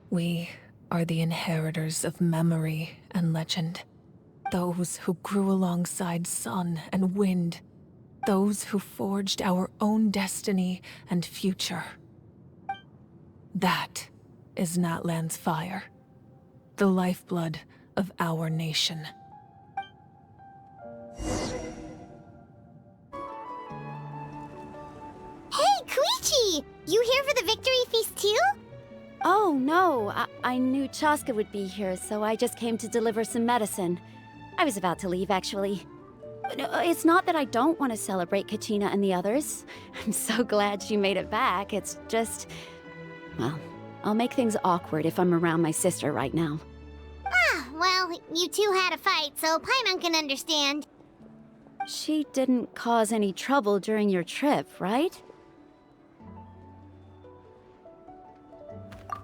We are the inheritors of memory and legend. Those who grew alongside sun and wind. Those who forged our own destiny and future. That is Natlan's fire. The lifeblood of our nation. Hey, Koichi! You here for the victory feast too? Oh, no. I knew Chaska would be here, so I just came to deliver some medicine. I was about to leave, actually. It's not that I don't want to celebrate Kachina and the others. I'm so glad she made it back. It's just... well, I'll make things awkward if I'm around my sister right now. Ah, well, you two had a fight, so Paimon can understand. She didn't cause any trouble during your trip, right?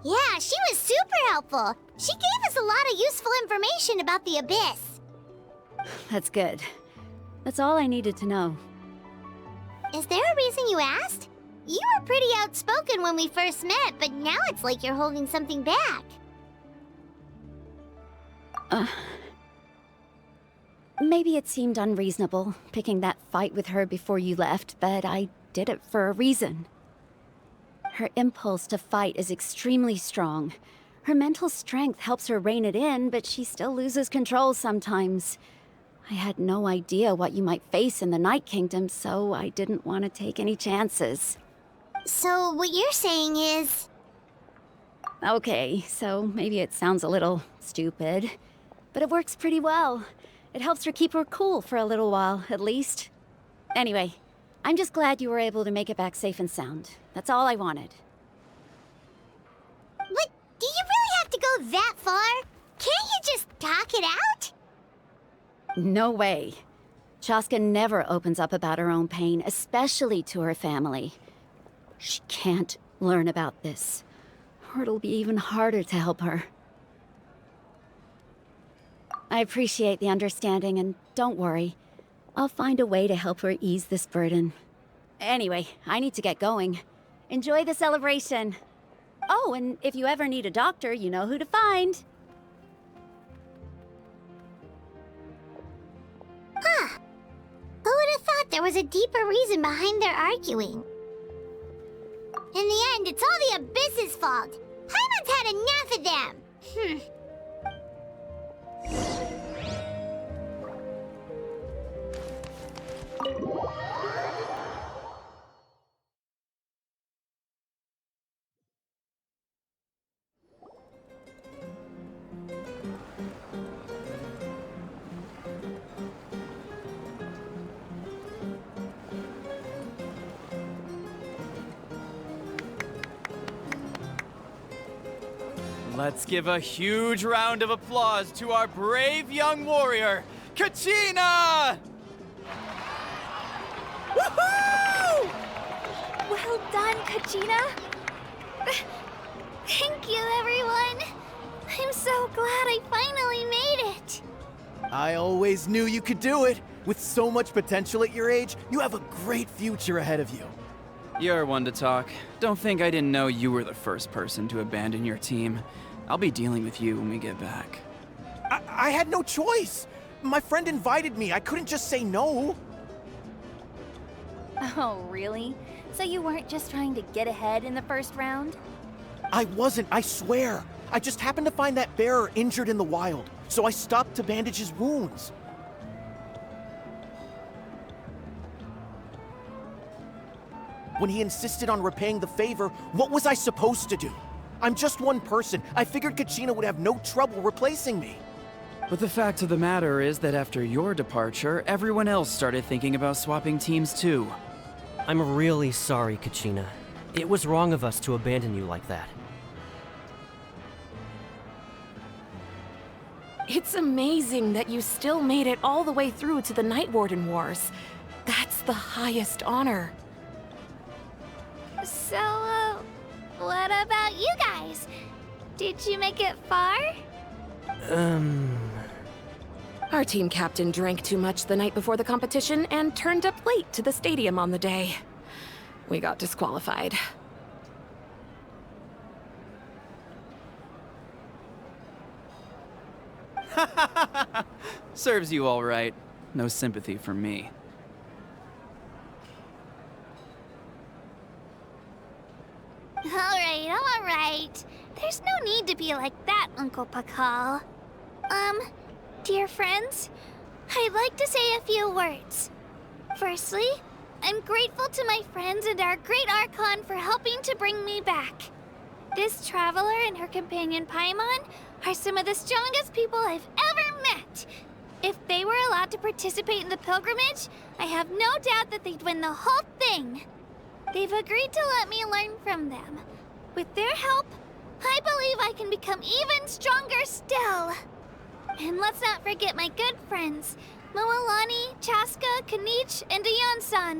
Yeah, she was super helpful. She gave us a lot of useful information about the Abyss. That's good. That's all I needed to know. Is there a reason you asked? You were pretty outspoken when we first met, but now it's like you're holding something back. Maybe it seemed unreasonable, picking that fight with her before you left, but I did it for a reason. Her impulse to fight is extremely strong. Her mental strength helps her rein it in, but she still loses control sometimes. I had no idea what you might face in the Night Kingdom, so I didn't want to take any chances. So what you're saying is... Okay, so maybe it sounds a little stupid, but it works pretty well. It helps her keep her cool for a little while, at least. Anyway, I'm just glad you were able to make it back safe and sound. That's all I wanted. But do you really have to go that far? Can't you just talk it out? No way. Chaska never opens up about her own pain, especially to her family. She can't learn about this, or it'll be even harder to help her. I appreciate the understanding, and don't worry. I'll find a way to help her ease this burden. Anyway, I need to get going. Enjoy the celebration. Oh, and if you ever need a doctor, you know who to find. Huh. Who would have thought there was a deeper reason behind their arguing? In the end, it's all the Abyss's fault. Paimon's had enough of them. Let's give a huge round of applause to our brave young warrior, Kachina! Woohoo! Well done, Kachina. Thank you, everyone. I'm so glad I finally made it. I always knew you could do it. With so much potential at your age, you have a great future ahead of you. You're one to talk. Don't think I didn't know you were the first person to abandon your team. I'll be dealing with you when we get back. I had no choice. My friend invited me. I couldn't just say no. Oh, really? So you weren't just trying to get ahead in the first round? I wasn't, I swear. I just happened to find that bearer injured in the wild, so I stopped to bandage his wounds. When he insisted on repaying the favor, what was I supposed to do? I'm just one person. I figured Kachina would have no trouble replacing me. But the fact of the matter is that after your departure, everyone else started thinking about swapping teams too. I'm really sorry, Kachina. It was wrong of us to abandon you like that. It's amazing that you still made it all the way through to the Night Warden Wars. That's the highest honor. So, what about you guys? Did you make it far? Our team captain drank too much the night before the competition and turned up late to the stadium on the day. We got disqualified. Serves you all right. No sympathy from me. Alright. There's no need to be like that, Uncle Pakal. Dear friends, I'd like to say a few words. Firstly, I'm grateful to my friends and our great Archon for helping to bring me back. This traveler and her companion Paimon are some of the strongest people I've ever met. If they were allowed to participate in the pilgrimage, I have no doubt that they'd win the whole thing. They've agreed to let me learn from them. With their help, I believe I can become even stronger still. And let's not forget my good friends, Moalani, Chaska, Kanich, and Dion-san.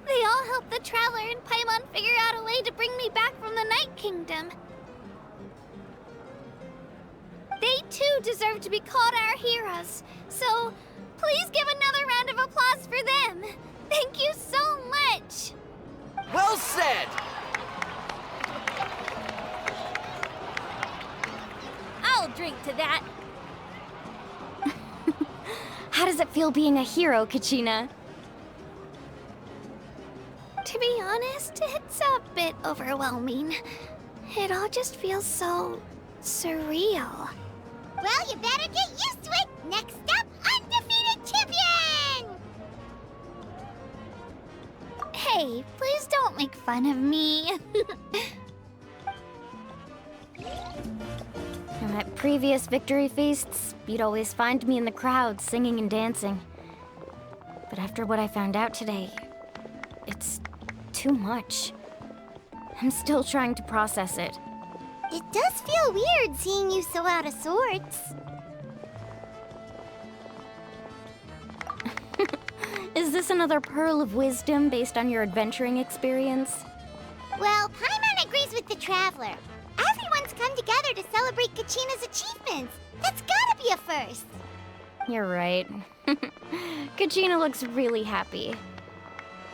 They all helped the Traveler and Paimon figure out a way to bring me back from the Night Kingdom. They too deserve to be called our heroes, so please give another round of applause for them. Thank you so much! Well said! I'll drink to that. How does it feel being a hero, Kachina? To be honest, it's a bit overwhelming. It all just feels so surreal. Well, you better get used to it! Next up, undefeated champion! Hey, please don't make fun of me. And at previous victory feasts, you'd always find me in the crowd singing and dancing. But after what I found out today, it's too much. I'm still trying to process it. It does feel weird seeing you so out of sorts. Is this another pearl of wisdom based on your adventuring experience? Well, Paimon agrees with the Traveler. Everyone's come together to celebrate Kachina's achievements. That's gotta be a first. You're right. Kachina looks really happy.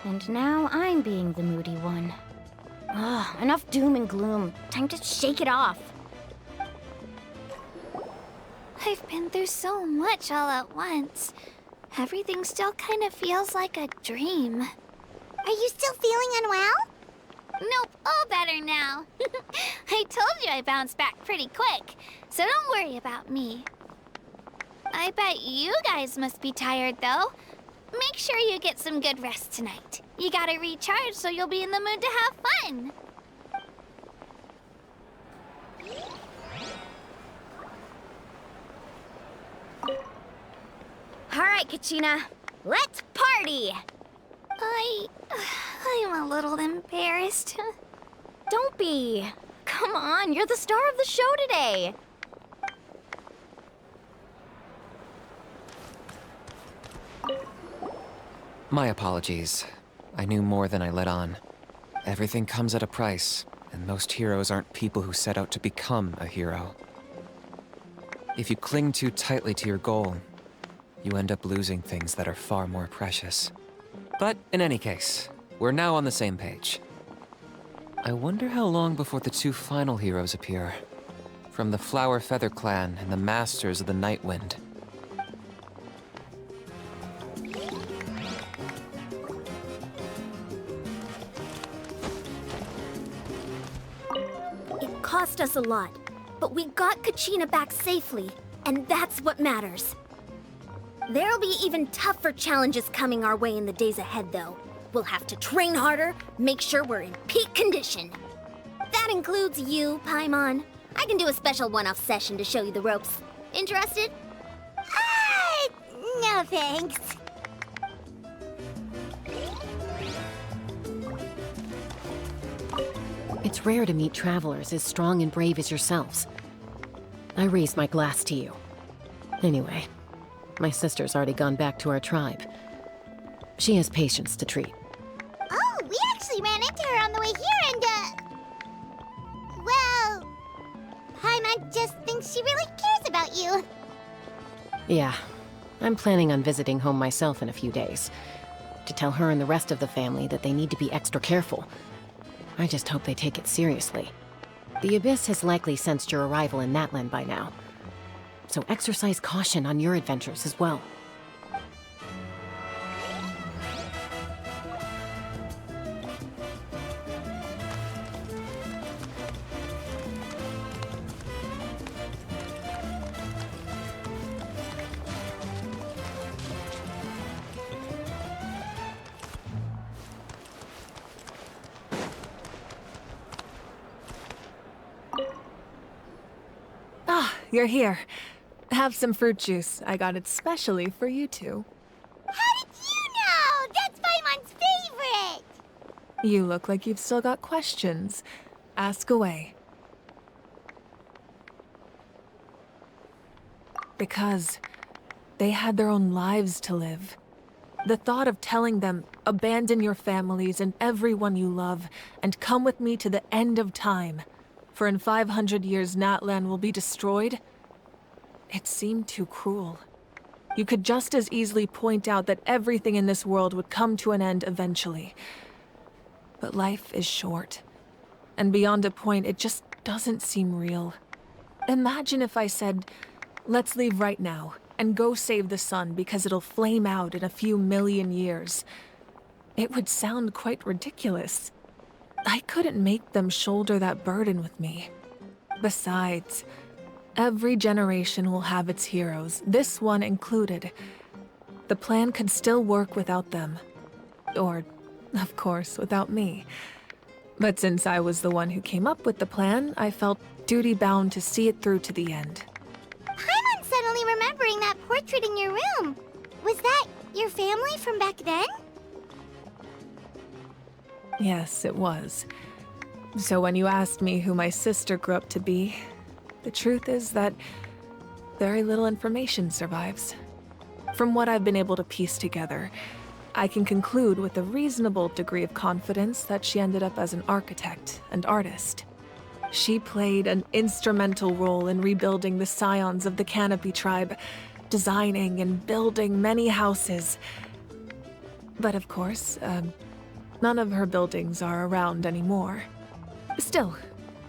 And now I'm being the moody one. Ugh, enough doom and gloom. Time to shake it off. I've been through so much all at once. Everything still kind of feels like a dream. Are you still feeling unwell? Nope, all better now. I told you I bounced back pretty quick, so don't worry about me. I bet you guys must be tired, though. Make sure you get some good rest tonight. You gotta recharge so you'll be in the mood to have fun. All right, Kachina, let's party! I'm a little embarrassed. Don't be. Come on, you're the star of the show today. My apologies. I knew more than I let on. Everything comes at a price, and most heroes aren't people who set out to become a hero. If you cling too tightly to your goal, you end up losing things that are far more precious. But in any case, we're now on the same page. I wonder how long before the two final heroes appear. From the Flower Feather Clan and the Masters of the Night Wind. It cost us a lot, but we got Kachina back safely, and that's what matters. There'll be even tougher challenges coming our way in the days ahead, though. We'll have to train harder, make sure we're in peak condition. That includes you, Paimon. I can do a special one-off session to show you the ropes. Interested? No thanks. It's rare to meet travelers as strong and brave as yourselves. I raise my glass to you. Anyway, my sister's already gone back to our tribe. She has patients to treat. Oh, we actually ran into her on the way here and, well, Paimon just thinks she really cares about you. Yeah, I'm planning on visiting home myself in a few days. To tell her and the rest of the family that they need to be extra careful. I just hope they take it seriously. The Abyss has likely sensed your arrival in Natlan by now. So exercise caution on your adventures as well. Ah, you're here. Have some fruit juice. I got it specially for you two. How did you know? That's Paimon's favorite! You look like you've still got questions. Ask away. Because they had their own lives to live. The thought of telling them, abandon your families and everyone you love, and come with me to the end of time, for in 500 years Natlan will be destroyed, it seemed too cruel. You could just as easily point out that everything in this world would come to an end eventually. But life is short, and beyond a point, it just doesn't seem real. Imagine if I said, let's leave right now, and go save the sun because it'll flame out in a few million years. It would sound quite ridiculous. I couldn't make them shoulder that burden with me. Besides, every generation will have its heroes, this one included. The plan could still work without them. Or, of course, without me. But since I was the one who came up with the plan, I felt duty-bound to see it through to the end. Paimon's suddenly remembering that portrait in your room. Was that your family from back then? Yes, it was. So when you asked me who my sister grew up to be, the truth is that very little information survives. From what I've been able to piece together, I can conclude with a reasonable degree of confidence that she ended up as an architect and artist. She played an instrumental role in rebuilding the scions of the Canopy tribe, designing and building many houses. But of course, none of her buildings are around anymore. Still,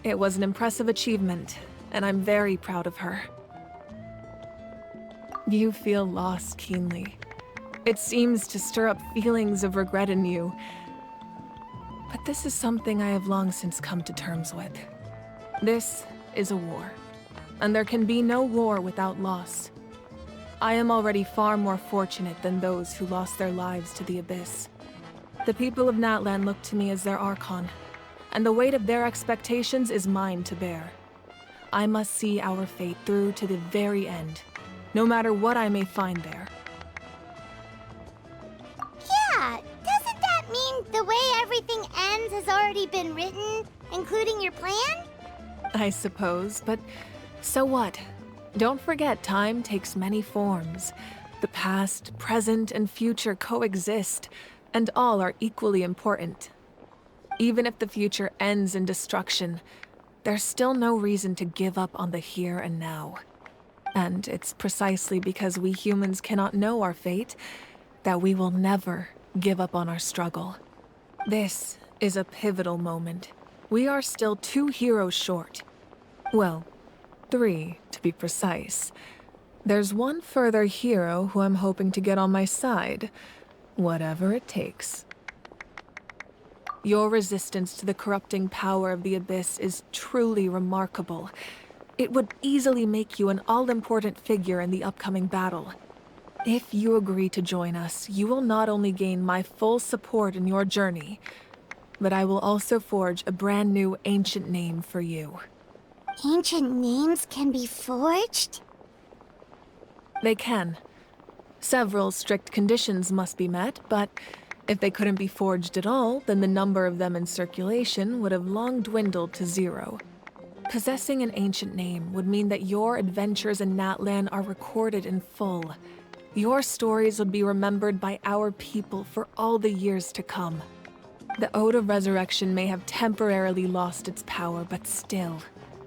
it was an impressive achievement, and I'm very proud of her. You feel loss keenly. It seems to stir up feelings of regret in you. But this is something I have long since come to terms with. This is a war, and there can be no war without loss. I am already far more fortunate than those who lost their lives to the Abyss. The people of Natlan look to me as their Archon, and the weight of their expectations is mine to bear. I must see our fate through to the very end, no matter what I may find there. Yeah, doesn't that mean the way everything ends has already been written, including your plan? I suppose, but so what? Don't forget, time takes many forms. The past, present, and future coexist, and all are equally important. Even if the future ends in destruction, there's still no reason to give up on the here and now. And it's precisely because we humans cannot know our fate that we will never give up on our struggle. This is a pivotal moment. We are still 2 heroes short. Well, 3 to be precise. There's one further hero who I'm hoping to get on my side, whatever it takes. Your resistance to the corrupting power of the Abyss is truly remarkable. It would easily make you an all-important figure in the upcoming battle. If you agree to join us, you will not only gain my full support in your journey, but I will also forge a brand new ancient name for you. Ancient names can be forged? They can. Several strict conditions must be met, but if they couldn't be forged at all, then the number of them in circulation would have long dwindled to 0. Possessing an ancient name would mean that your adventures in Natlan are recorded in full. Your stories would be remembered by our people for all the years to come. The Ode of Resurrection may have temporarily lost its power, but still,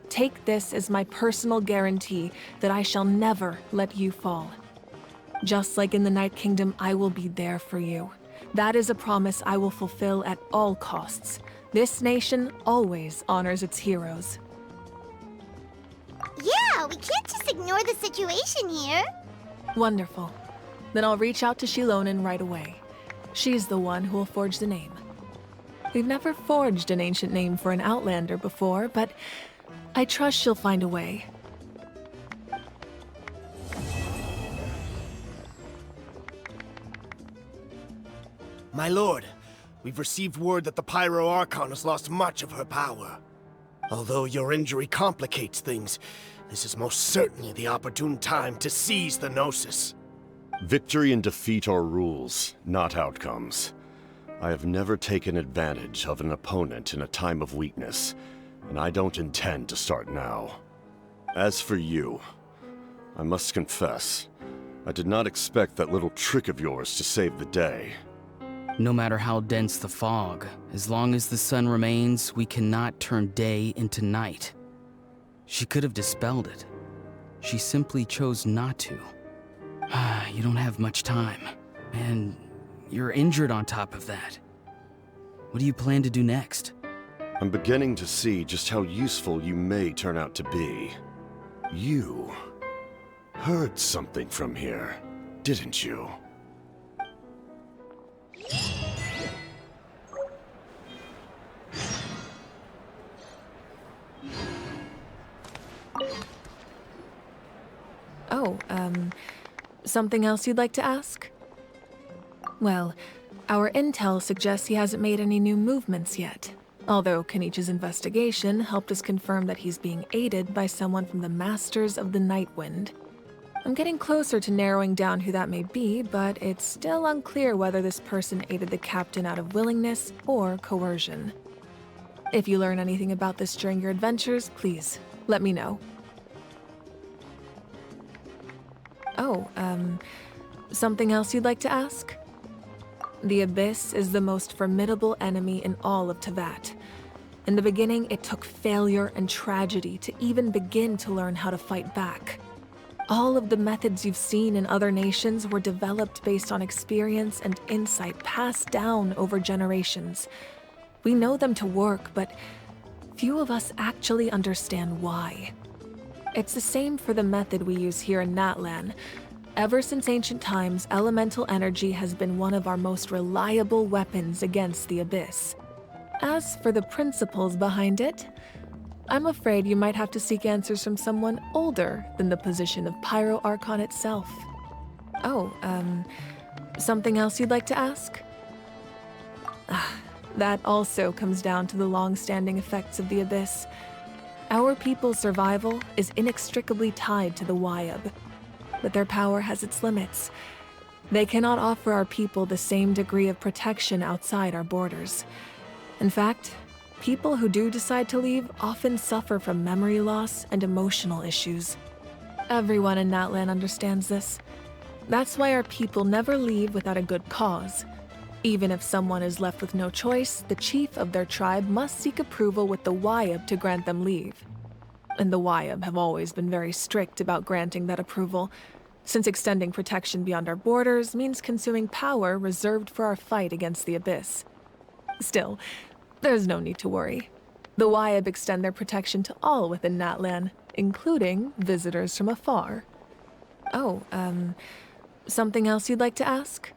take this as my personal guarantee that I shall never let you fall. Just like in the Night Kingdom, I will be there for you. That is a promise I will fulfill at all costs. This nation always honors its heroes. Yeah, we can't just ignore the situation here. Wonderful. Then I'll reach out to Shilonen right away. She's the one who will forge the name. We've never forged an ancient name for an Outlander before, but I trust she'll find a way. My lord, we've received word that the Pyro Archon has lost much of her power. Although your injury complicates things, This is most certainly the opportune time to seize the Gnosis. Victory and defeat are rules, not outcomes. I have never taken advantage of an opponent in a time of weakness, and I don't intend to start now. As for you, I must confess, I did not expect that little trick of yours to save the day. No matter how dense the fog, as long as the sun remains, we cannot turn day into night. She could have dispelled it. She simply chose not to. You don't have much time, and you're injured on top of that. What do you plan to do next? I'm beginning to see just how useful you may turn out to be. You heard something from here, didn't you? Oh, something else you'd like to ask? Well, our intel suggests he hasn't made any new movements yet. Although Kenichi's investigation helped us confirm that he's being aided by someone from the Masters of the Night Wind. I'm getting closer to narrowing down who that may be, but it's still unclear whether this person aided the captain out of willingness or coercion. If you learn anything about this during your adventures, please let me know. Oh, something else you'd like to ask? The Abyss is the most formidable enemy in all of Teyvat. In the beginning, it took failure and tragedy to even begin to learn how to fight back. All of the methods you've seen in other nations were developed based on experience and insight passed down over generations. We know them to work, but few of us actually understand why. It's the same for the method we use here in Natlan. Ever since ancient times, elemental energy has been one of our most reliable weapons against the Abyss. As for the principles behind it, I'm afraid you might have to seek answers from someone older than the position of Pyro Archon itself. Oh, something else you'd like to ask? That also comes down to the long-standing effects of the Abyss. Our people's survival is inextricably tied to the Wyab, but their power has its limits. They cannot offer our people the same degree of protection outside our borders. In fact, people who do decide to leave often suffer from memory loss and emotional issues. Everyone in Natlan understands this. That's why our people never leave without a good cause. Even if someone is left with no choice, the chief of their tribe must seek approval with the Wyab to grant them leave. And the Wyab have always been very strict about granting that approval, since extending protection beyond our borders means consuming power reserved for our fight against the Abyss. Still, there's no need to worry. The Wyab extend their protection to all within Natlan, including visitors from afar. Oh, something else you'd like to ask?